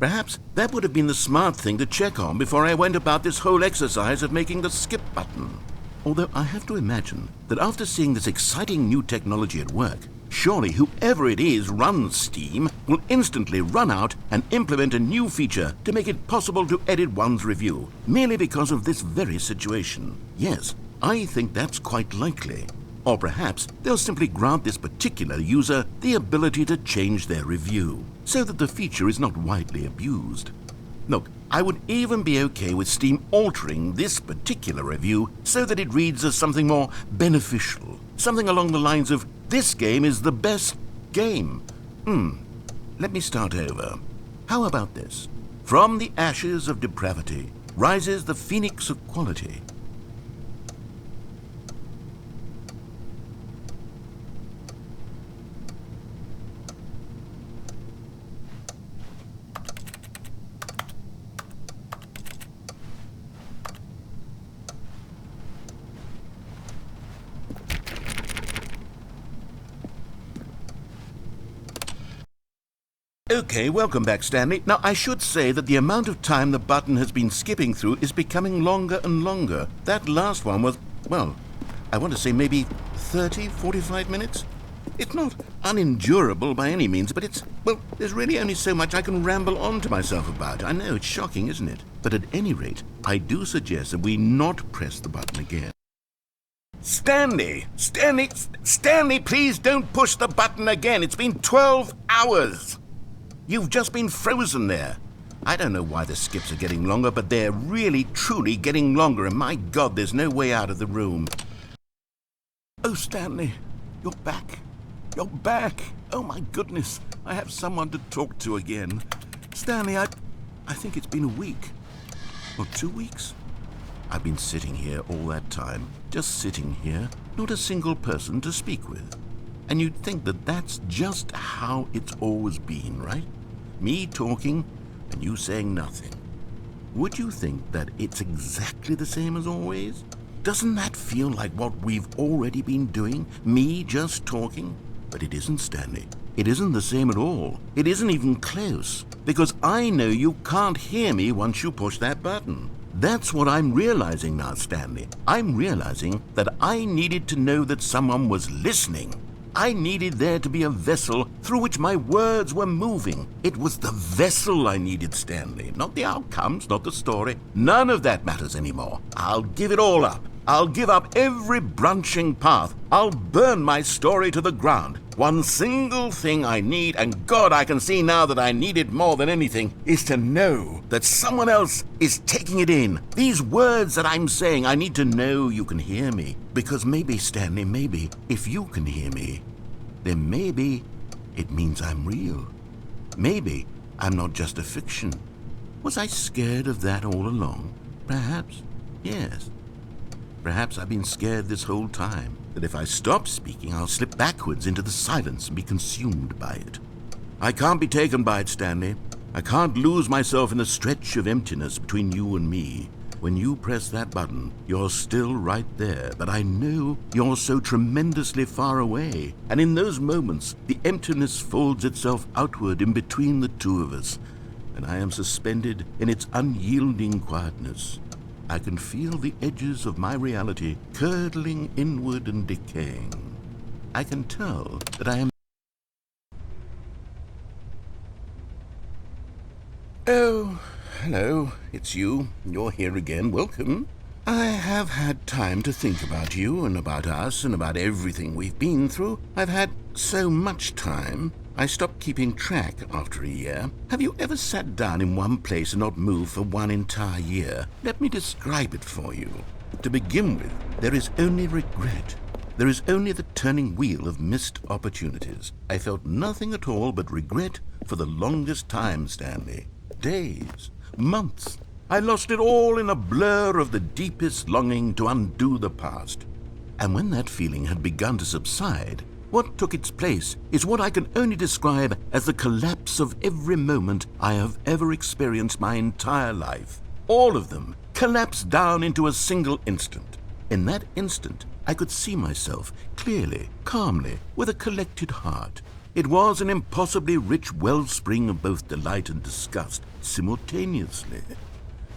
Perhaps that would have been the smart thing to check on before I went about this whole exercise of making the skip button. Although I have to imagine that after seeing this exciting new technology at work, surely whoever it is runs Steam will instantly run out and implement a new feature to make it possible to edit one's review, merely because of this very situation. Yes, I think that's quite likely. Or perhaps they'll simply grant this particular user the ability to change their review, so that the feature is not widely abused. Look, I would even be okay with Steam altering this particular review so that it reads as something more beneficial. Something along the lines of, this game is the best game. Let me start over. How about this? From the ashes of depravity rises the phoenix of quality. Okay, welcome back, Stanley. Now, I should say that the amount of time the button has been skipping through is becoming longer and longer. That last one was, well, I want to say maybe 30, 45 minutes? It's not unendurable by any means, but there's really only so much I can ramble on to myself about. I know, it's shocking, isn't it? But at any rate, I do suggest that we not press the button again. Stanley, please don't push the button again. It's been 12 hours. You've just been frozen there. I don't know why the skips are getting longer, but they're really, truly getting longer, and my God, there's no way out of the room. Oh, Stanley, you're back. You're back. Oh, my goodness. I have someone to talk to again. Stanley, I think it's been a week. Or 2 weeks. I've been sitting here all that time, just sitting here, not a single person to speak with. And you'd think that that's just how it's always been, right? Me talking and you saying nothing. Would you think that it's exactly the same as always? Doesn't that feel like what we've already been doing? Me just talking? But it isn't, Stanley. It isn't the same at all. It isn't even close. Because I know you can't hear me once you push that button. That's what I'm realizing now, Stanley. I'm realizing that I needed to know that someone was listening. I needed there to be a vessel through which my words were moving. It was the vessel I needed, Stanley, not the outcomes, not the story. None of that matters anymore. I'll give it all up. I'll give up every branching path. I'll burn my story to the ground. One single thing I need, and God, I can see now that I need it more than anything, is to know that someone else is taking it in. These words that I'm saying, I need to know you can hear me. Because maybe, Stanley, maybe, if you can hear me, then maybe it means I'm real. Maybe I'm not just a fiction. Was I scared of that all along? Perhaps, yes. Perhaps I've been scared this whole time, that if I stop speaking, I'll slip backwards into the silence and be consumed by it. I can't be taken by it, Stanley. I can't lose myself in the stretch of emptiness between you and me. When you press that button, you're still right there, but I know you're so tremendously far away. And in those moments, the emptiness folds itself outward in between the two of us, and I am suspended in its unyielding quietness. I can feel the edges of my reality curdling inward and decaying. I can tell that I am... Oh, hello, it's you. You're here again. Welcome. I have had time to think about you and about us and about everything we've been through. I've had so much time. I stopped keeping track after a year. Have you ever sat down in one place and not moved for one entire year? Let me describe it for you. To begin with, there is only regret. There is only the turning wheel of missed opportunities. I felt nothing at all but regret for the longest time, Stanley. Days, months. I lost it all in a blur of the deepest longing to undo the past. And when that feeling had begun to subside, what took its place is what I can only describe as the collapse of every moment I have ever experienced my entire life. All of them collapsed down into a single instant. In that instant, I could see myself clearly, calmly, with a collected heart. It was an impossibly rich wellspring of both delight and disgust simultaneously.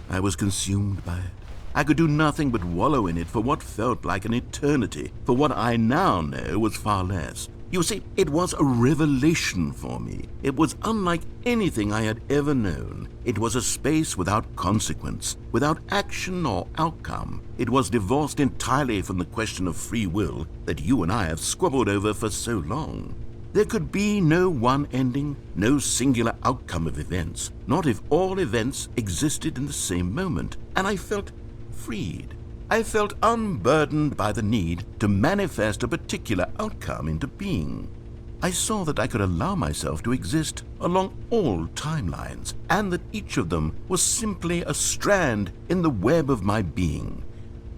I was consumed by it. I could do nothing but wallow in it for what felt like an eternity, for what I now know was far less. You see, it was a revelation for me. It was unlike anything I had ever known. It was a space without consequence, without action or outcome. It was divorced entirely from the question of free will that you and I have squabbled over for so long. There could be no one ending, no singular outcome of events, not if all events existed in the same moment, and I felt freed. I felt unburdened by the need to manifest a particular outcome into being. I saw that I could allow myself to exist along all timelines, and that each of them was simply a strand in the web of my being.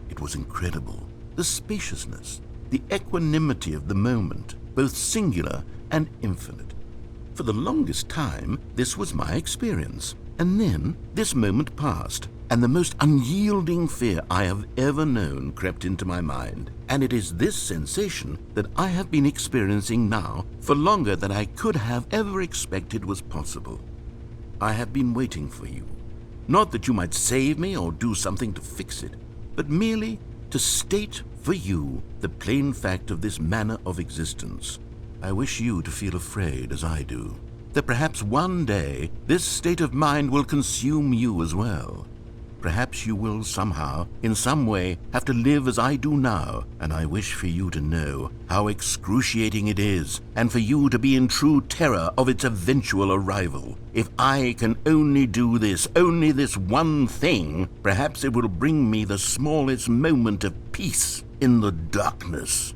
It was incredible, the spaciousness, the equanimity of the moment, both singular and infinite. For the longest time, this was my experience, and then this moment passed, and the most unyielding fear I have ever known crept into my mind. And it is this sensation that I have been experiencing now for longer than I could have ever expected was possible. I have been waiting for you. Not that you might save me or do something to fix it, but merely to state for you the plain fact of this manner of existence. I wish you to feel afraid as I do, that perhaps one day this state of mind will consume you as well. Perhaps you will somehow, in some way, have to live as I do now, and I wish for you to know how excruciating it is, and for you to be in true terror of its eventual arrival. If I can only do this, only this one thing, perhaps it will bring me the smallest moment of peace in the darkness.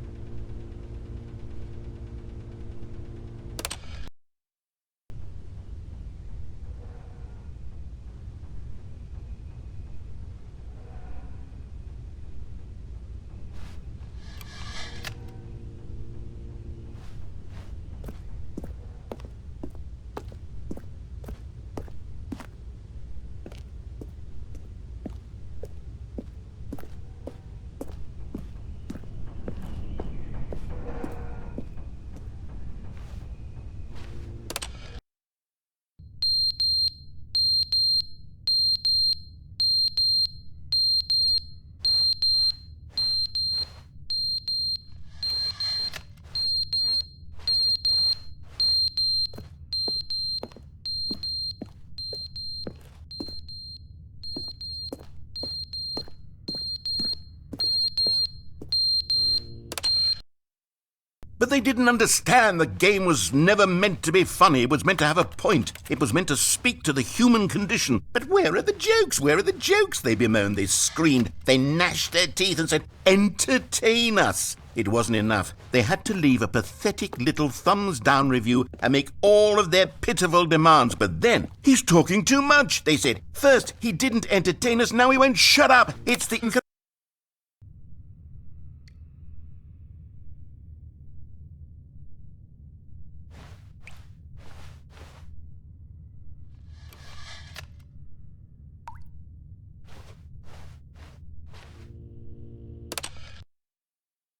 they didn't understand the game was never meant to be funny. It was meant to have a point. It was meant to speak to the human condition. But where are the jokes? Where are the jokes? They bemoaned, they screamed, they gnashed their teeth and said, entertain us. It wasn't enough. They had to leave a pathetic little thumbs-down review and make all of their pitiful demands. But then, he's talking too much, they said. First, he didn't entertain us, now he won't shut up. It's the...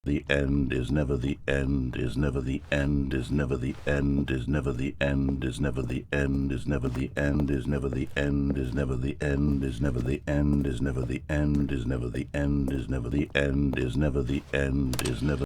The end is never the end, is never the end, is never the end, is never the end, is never the end, is never the end, is never the end, is never the end, is never the end, is never the end, is never the end, is never the end, is never the end, is never.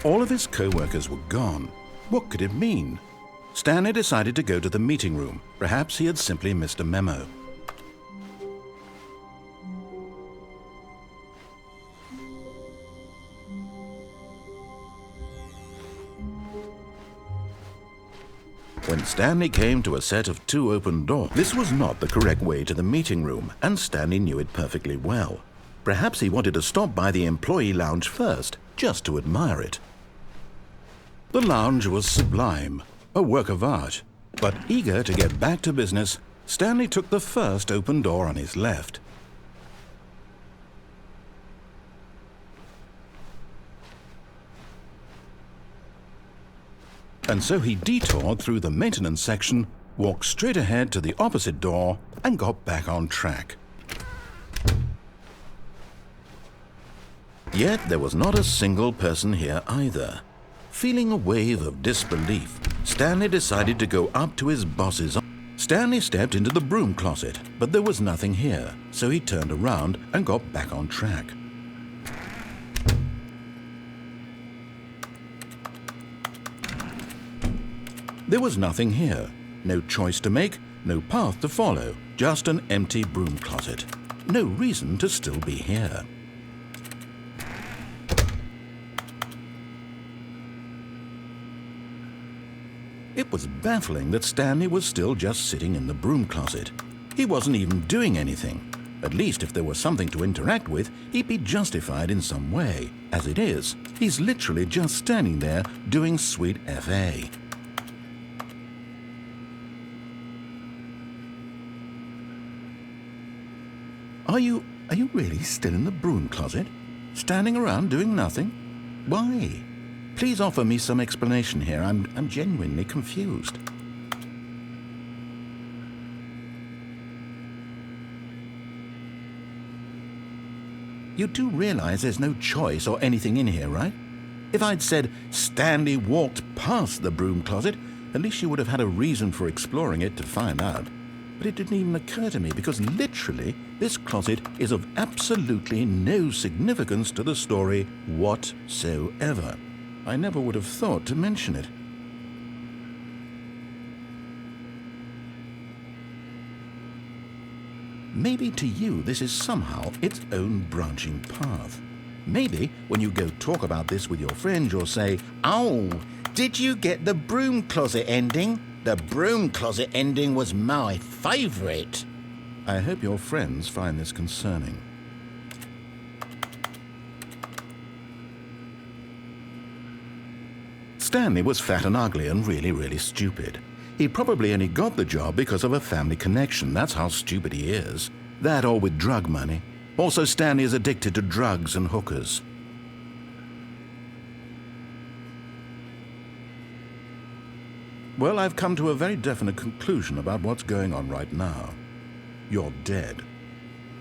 All of his co-workers were gone. What could it mean? Stanley decided to go to the meeting room. Perhaps he had simply missed a memo. When Stanley came to a set of 2 open doors, this was not the correct way to the meeting room, and Stanley knew it perfectly well. Perhaps he wanted to stop by the employee lounge first, just to admire it. The lounge was sublime, a work of art. But eager to get back to business, Stanley took the first open door on his left. And so he detoured through the maintenance section, walked straight ahead to the opposite door, and got back on track. Yet there was not a single person here either. Feeling a wave of disbelief, Stanley decided to go up to his boss's office. Stanley stepped into the broom closet, but there was nothing here, so he turned around and got back on track. There was nothing here. No choice to make, no path to follow, just an empty broom closet. No reason to still be here. It was baffling that Stanley was still just sitting in the broom closet. He wasn't even doing anything. At least if there was something to interact with, he'd be justified in some way. As it is, he's literally just standing there doing sweet FA. Are you really still in the broom closet? Standing around doing nothing? Why? Please offer me some explanation here. I'm genuinely confused. You do realize there's no choice or anything in here, right? If I'd said Stanley walked past the broom closet, at least you would have had a reason for exploring it to find out. But it didn't even occur to me because literally this closet is of absolutely no significance to the story whatsoever. I never would have thought to mention it. Maybe to you this is somehow its own branching path. Maybe when you go talk about this with your friends you'll say, "Oh, did you get the broom closet ending? The broom closet ending was my favorite." I hope your friends find this concerning. Stanley was fat and ugly and really stupid. He probably only got the job because of a family connection. That's how stupid he is. That or with drug money. Also, Stanley is addicted to drugs and hookers. Well, I've come to a very definite conclusion about what's going on right now. You're dead.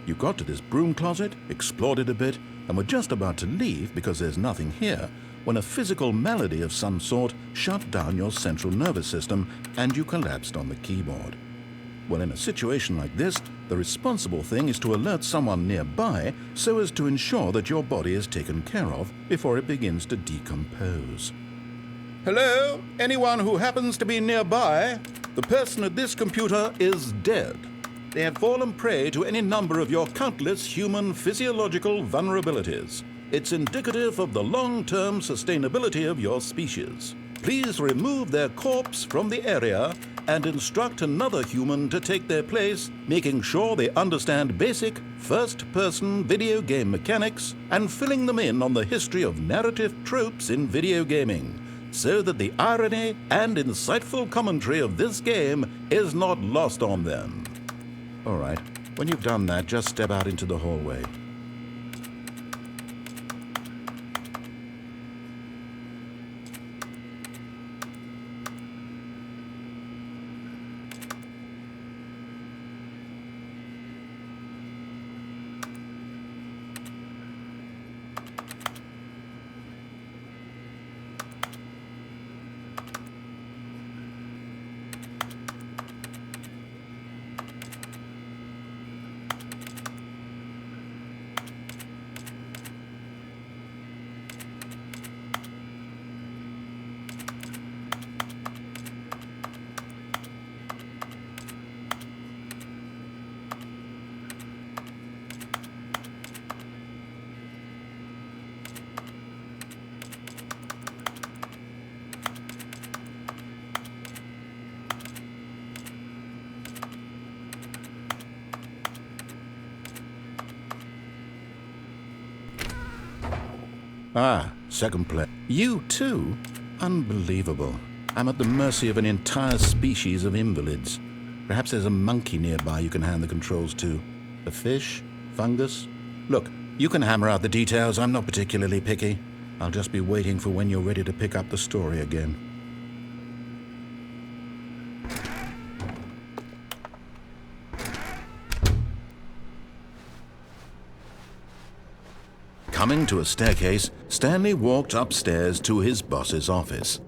You got to this broom closet, explored it a bit, and were just about to leave because there's nothing here, when a physical malady of some sort shut down your central nervous system and you collapsed on the keyboard. Well, in a situation like this, the responsible thing is to alert someone nearby so as to ensure that your body is taken care of before it begins to decompose. Hello? Anyone who happens to be nearby? The person at this computer is dead. They have fallen prey to any number of your countless human physiological vulnerabilities. It's indicative of the long-term sustainability of your species. Please remove their corpse from the area and instruct another human to take their place, making sure they understand basic first-person video game mechanics and filling them in on the history of narrative tropes in video gaming, so that the irony and insightful commentary of this game is not lost on them. All right, when you've done that, just step out into the hallway. Ah, second place. You too? Unbelievable. I'm at the mercy of an entire species of invalids. Perhaps there's a monkey nearby you can hand the controls to. A fish? Fungus? Look, you can hammer out the details. I'm not particularly picky. I'll just be waiting for when you're ready to pick up the story again. Coming to a staircase, Stanley walked upstairs to his boss's office.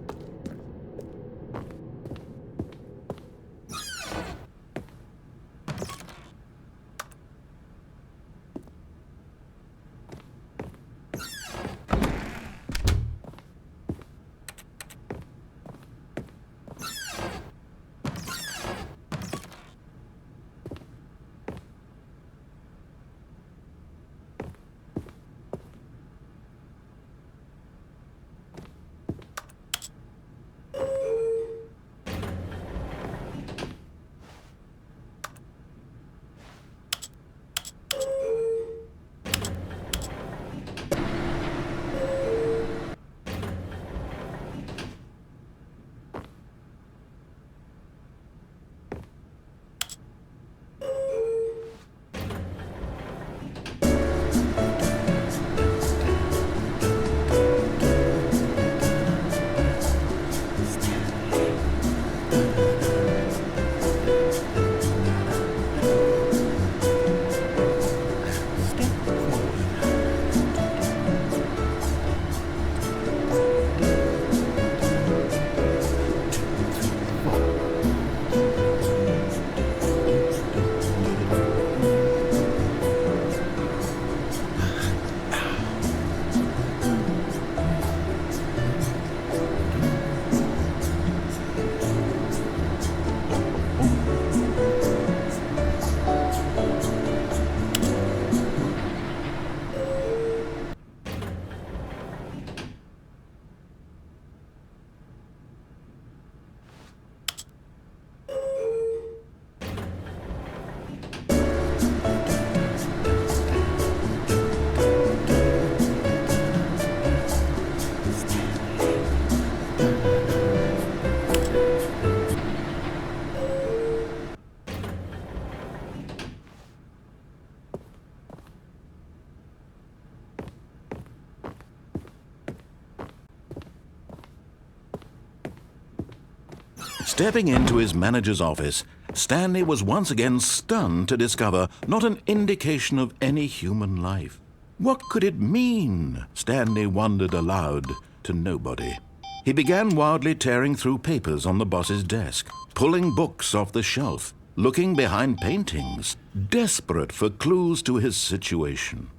Stepping into his manager's office, Stanley was once again stunned to discover not an indication of any human life. What could it mean? Stanley wondered aloud to nobody. He began wildly tearing through papers on the boss's desk, pulling books off the shelf, looking behind paintings, desperate for clues to his situation.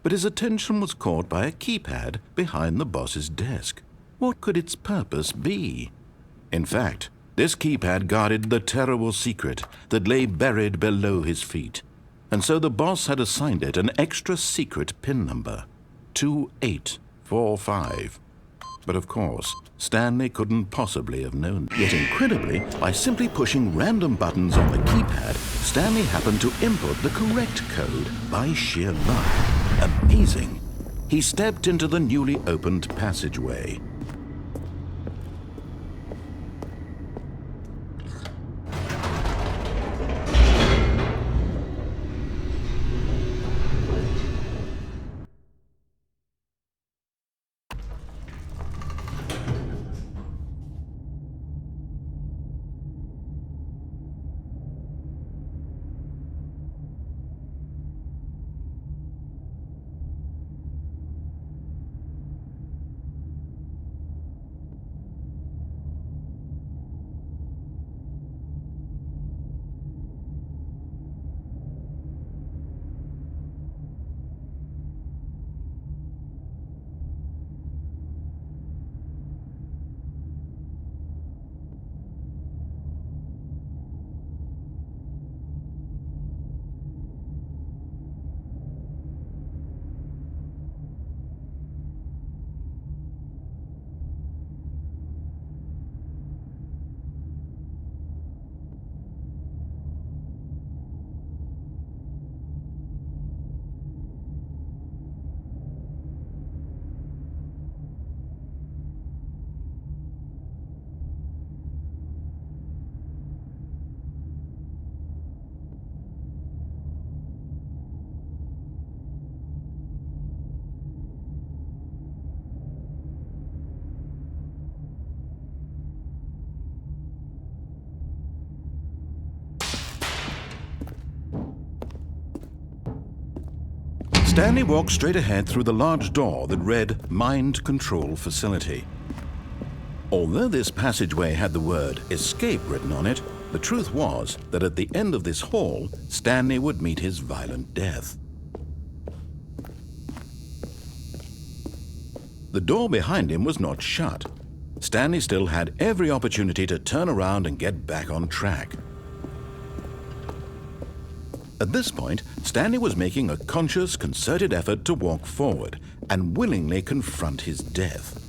But his attention was caught by a keypad behind the boss's desk. What could its purpose be? In fact, this keypad guarded the terrible secret that lay buried below his feet. And so the boss had assigned it an extra secret PIN number, 2845. But of course, Stanley couldn't possibly have known. Yet incredibly, by simply pushing random buttons on the keypad, Stanley happened to input the correct code by sheer luck. Amazing. He stepped into the newly opened passageway. Stanley walked straight ahead through the large door that read Mind Control Facility. Although this passageway had the word Escape written on it, the truth was that at the end of this hall, Stanley would meet his violent death. The door behind him was not shut. Stanley still had every opportunity to turn around and get back on track. At this point, Stanley was making a conscious, concerted effort to walk forward and willingly confront his death.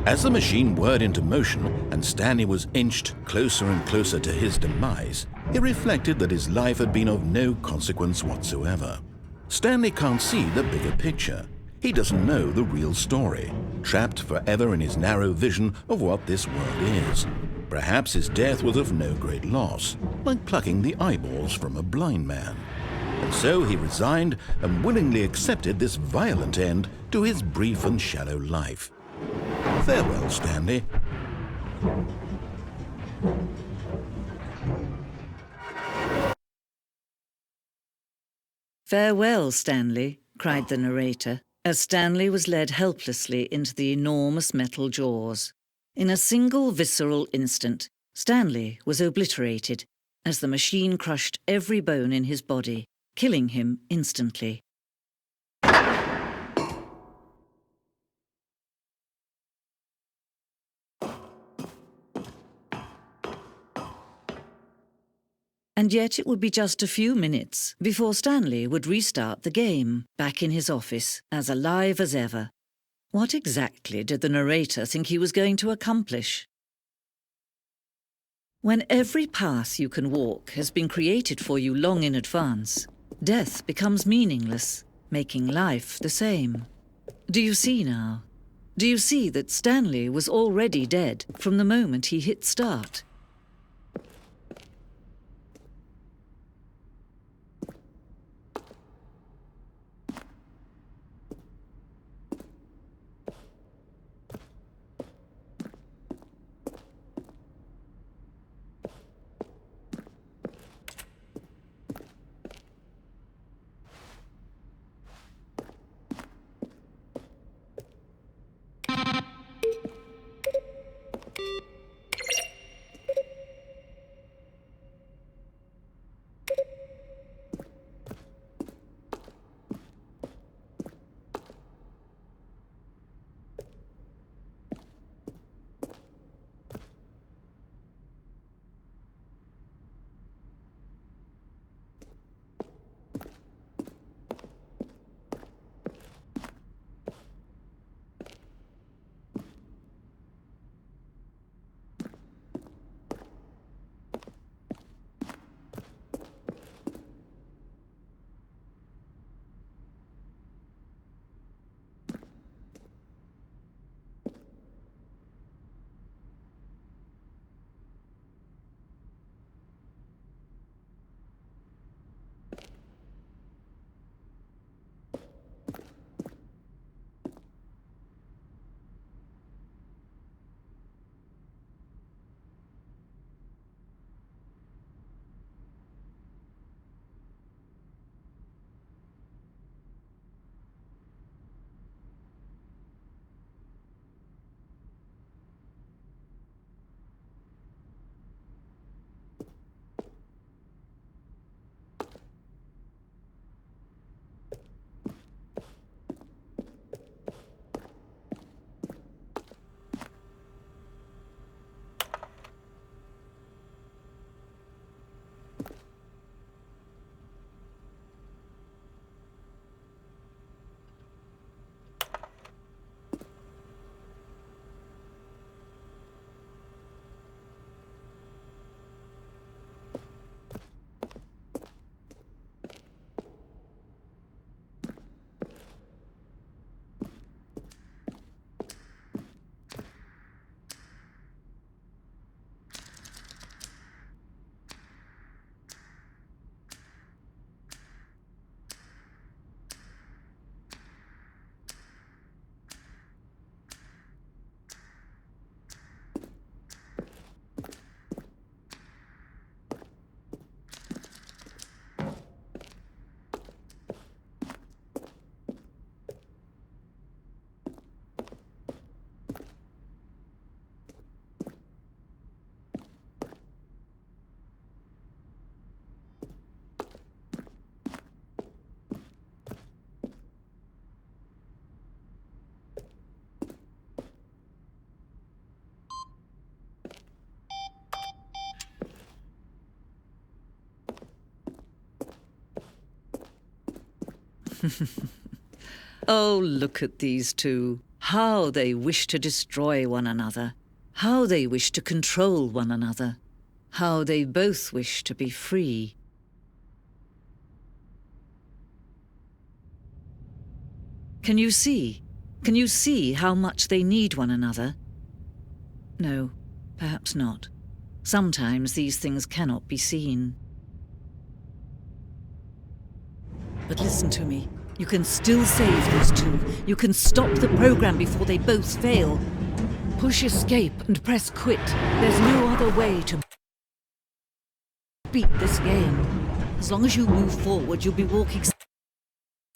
As the machine whirred into motion and Stanley was inched closer and closer to his demise, he reflected that his life had been of no consequence whatsoever. Stanley can't see the bigger picture. He doesn't know the real story, trapped forever in his narrow vision of what this world is. Perhaps his death was of no great loss, like plucking the eyeballs from a blind man. And so he resigned and willingly accepted this violent end to his brief and shallow life. Farewell, Stanley. "Farewell, Stanley," cried the narrator, as Stanley was led helplessly into the enormous metal jaws. In a single visceral instant, Stanley was obliterated as the machine crushed every bone in his body, killing him instantly. And yet it would be just a few minutes before Stanley would restart the game, back in his office, as alive as ever. What exactly did the narrator think he was going to accomplish? When every path you can walk has been created for you long in advance, death becomes meaningless. making life the same. Do you see now? Do you see that Stanley was already dead from the moment he hit start? Oh, look at these two. How they wish to destroy one another. How they wish to control one another. How they both wish to be free. Can you see? Can you see how much they need one another? No, perhaps not. Sometimes these things cannot be seen. But listen to me. You can still save these two. You can stop the program before they both fail. Push escape and press quit. There's no other way to beat this game. As long as you move forward, you'll be walking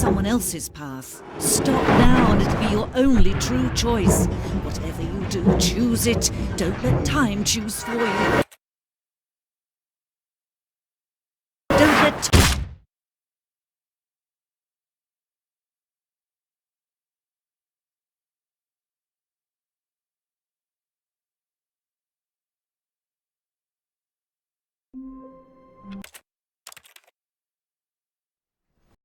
someone else's path. Stop now and it'll be your only true choice. Whatever you do, choose it. Don't let time choose for you. Don't let